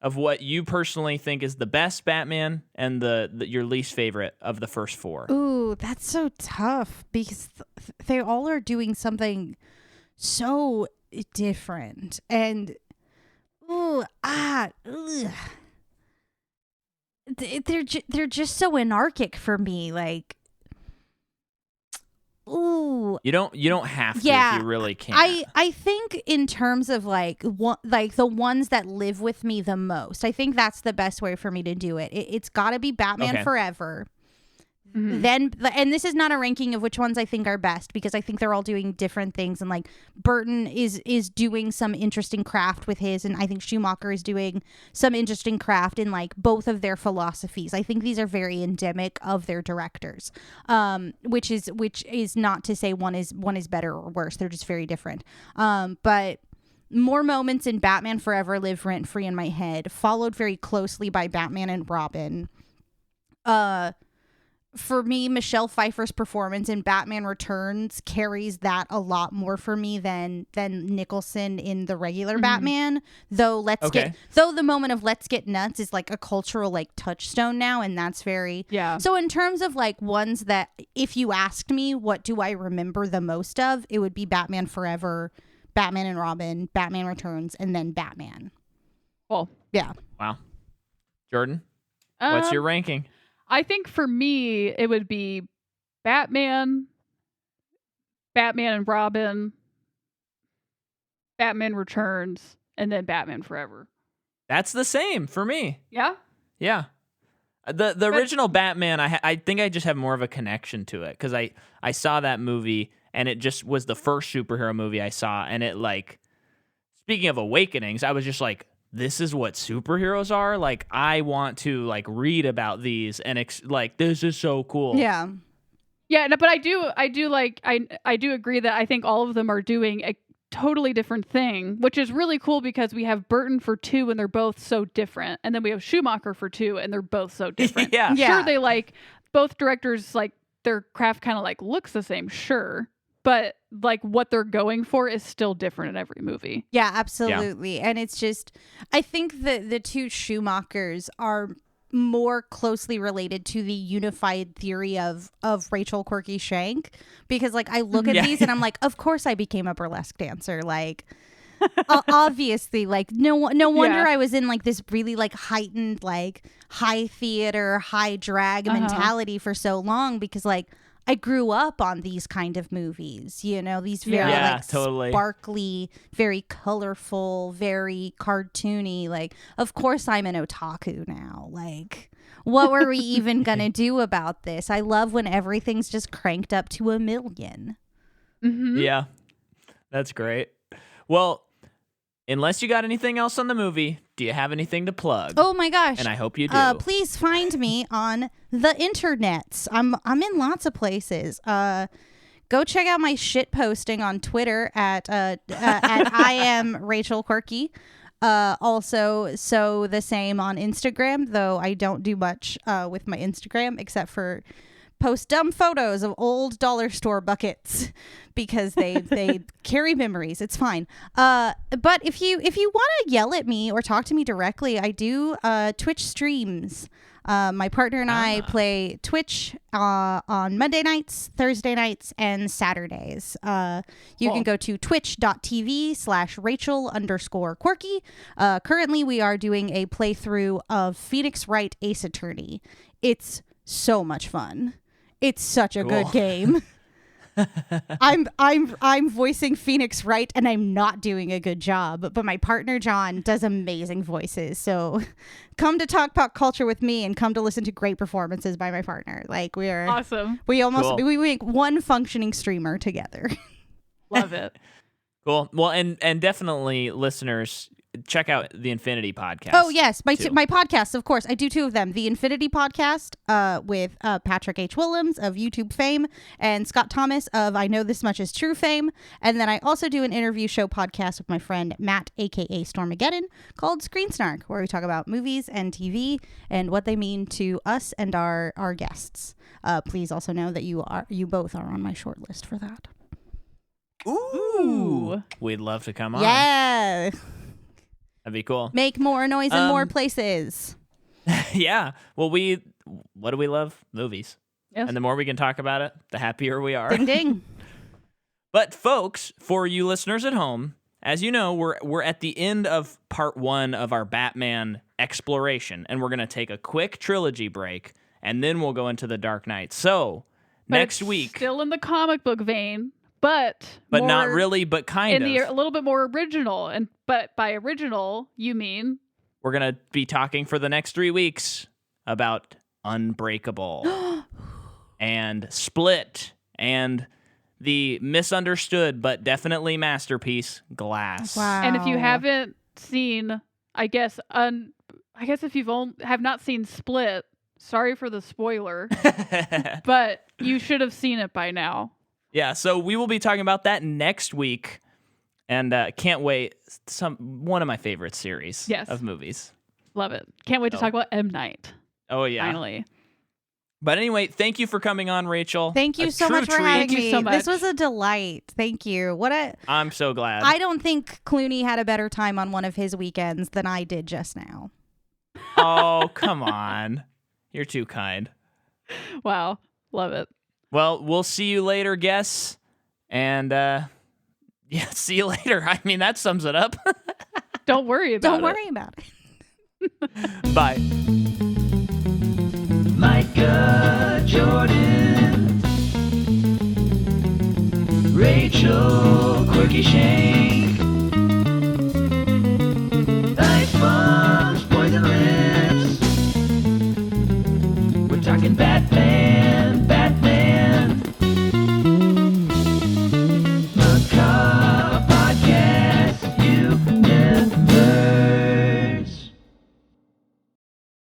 of what you personally think is the best Batman and your least favorite of the first 4? Ooh, that's so tough, because they all are doing something so different, and they're just so anarchic for me. Like, ooh, you don't have to if you really can't. I think in terms of like the ones that live with me the most, I think that's the best way for me to do it. It's got to be Batman Forever. Then, and this is not a ranking of which ones I think are best, because I think they're all doing different things, and like Burton is doing some interesting craft with his, and I think Schumacher is doing some interesting craft in like both of their philosophies. I think these are very endemic of their directors, which is not to say one is better or worse. They're just very different. But more moments in Batman Forever live rent free in my head, followed very closely by Batman and Robin. For me, Michelle Pfeiffer's performance in Batman Returns carries that a lot more for me than Nicholson in the regular Batman. Though the moment of Let's Get Nuts is like a cultural like touchstone now, and that's very So in terms of like ones that, if you asked me what do I remember the most of, it would be Batman Forever, Batman and Robin, Batman Returns, and then Batman. Cool. Yeah. Wow. Jordan, what's your ranking? I think for me, it would be Batman, Batman and Robin, Batman Returns, and then Batman Forever. That's the same for me. Yeah? Yeah. The original Batman, I think I just have more of a connection to it because I saw that movie and it just was the first superhero movie I saw, and it, like, speaking of awakenings, I was just like, this is what superheroes are? Like, I want to, like, read about these and like, this is so cool. Yeah. Yeah, no, but I do agree that I think all of them are doing a totally different thing, which is really cool because we have Burton for 2 and they're both so different, and then we have Schumacher for 2 and they're both so different. Yeah. Sure, they, like, both directors, like, their craft kind of, like, looks the same, sure, but, like, what they're going for is still different in every movie. Yeah, absolutely. Yeah. And it's just, I think that the two Schumachers are more closely related to the unified theory of Rachel, Quirky, Schenk, because, like, I look at these and I'm like, of course I became a burlesque dancer, like, obviously, like, no wonder I was in, like, this really, like, heightened, like, high theater, high drag mentality for so long, because, like, I grew up on these kind of movies, you know, these very totally sparkly, very colorful, very cartoony. Like, of course I'm an otaku now. Like, what were we even going to do about this? I love when everything's just cranked up to 1,000,000. Mm-hmm. Yeah, that's great. Well, unless you got anything else on the movie, do you have anything to plug? Oh my gosh. And I hope you do. Please find me on the internets. I'm in lots of places. Go check out my shit posting on Twitter at I am Rachel Quirky. Also, so the same on Instagram, though I don't do much with my Instagram except for post dumb photos of old dollar store buckets because they carry memories. It's fine. But if you want to yell at me or talk to me directly, I do Twitch streams. My partner and I play Twitch on Monday nights, Thursday nights, and Saturdays. You can go to twitch.tv/Rachel_Quirky. Currently, we are doing a playthrough of Phoenix Wright Ace Attorney. It's so much fun. It's such a good game. I'm voicing Phoenix Wright, and I'm not doing a good job, but my partner John does amazing voices. So come to talk pop culture with me and come to listen to great performances by my partner. Like, we're awesome. We make one functioning streamer together. Love it. Cool. Well, and definitely listeners, check out the Infinity Podcast. Oh, yes. My podcasts, of course. I do 2 of them. The Infinity Podcast with Patrick H. Willems of YouTube fame and Scott Thomas of I Know This Much Is True fame. And then I also do an interview show podcast with my friend Matt, a.k.a. Stormageddon, called Screen Snark, where we talk about movies and TV and what they mean to us and our guests. Please also know that you both are on my short list for that. Ooh. We'd love to come on. Yeah. That'd be cool. Make more noise in more places. Yeah. Well, what do we love? Movies. Yes. And the more we can talk about it, the happier we are. Ding ding. But folks, for you listeners at home, as you know, we're at the end of part 1 of our Batman exploration, and we're going to take a quick trilogy break, and then we'll go into the Dark Knight. So, next week. Still in the comic book vein. But not really, but kind of. A little bit more original. But by original, you mean? We're going to be talking for the next 3 weeks about Unbreakable and Split and the misunderstood but definitely masterpiece Glass. Wow. And if you haven't seen, I guess if you've have not seen Split, sorry for the spoiler, but you should have seen it by now. Yeah, so we will be talking about that next week, and can't wait. One of my favorite series of movies. Love it. Can't wait to talk about M. Night. Oh, yeah. Finally. But anyway, thank you for coming on, Rachel. Thank you so much for having me. Thank you so much. This was a delight. Thank you. I'm so glad. I don't think Clooney had a better time on one of his weekends than I did just now. Oh, come on. You're too kind. Wow. Love it. Well, we'll see you later, guests. And, see you later. I mean, that sums it up. Don't worry about Don't worry about it. Bye. Micah Jordan. Rachel, Quirky, Schenk.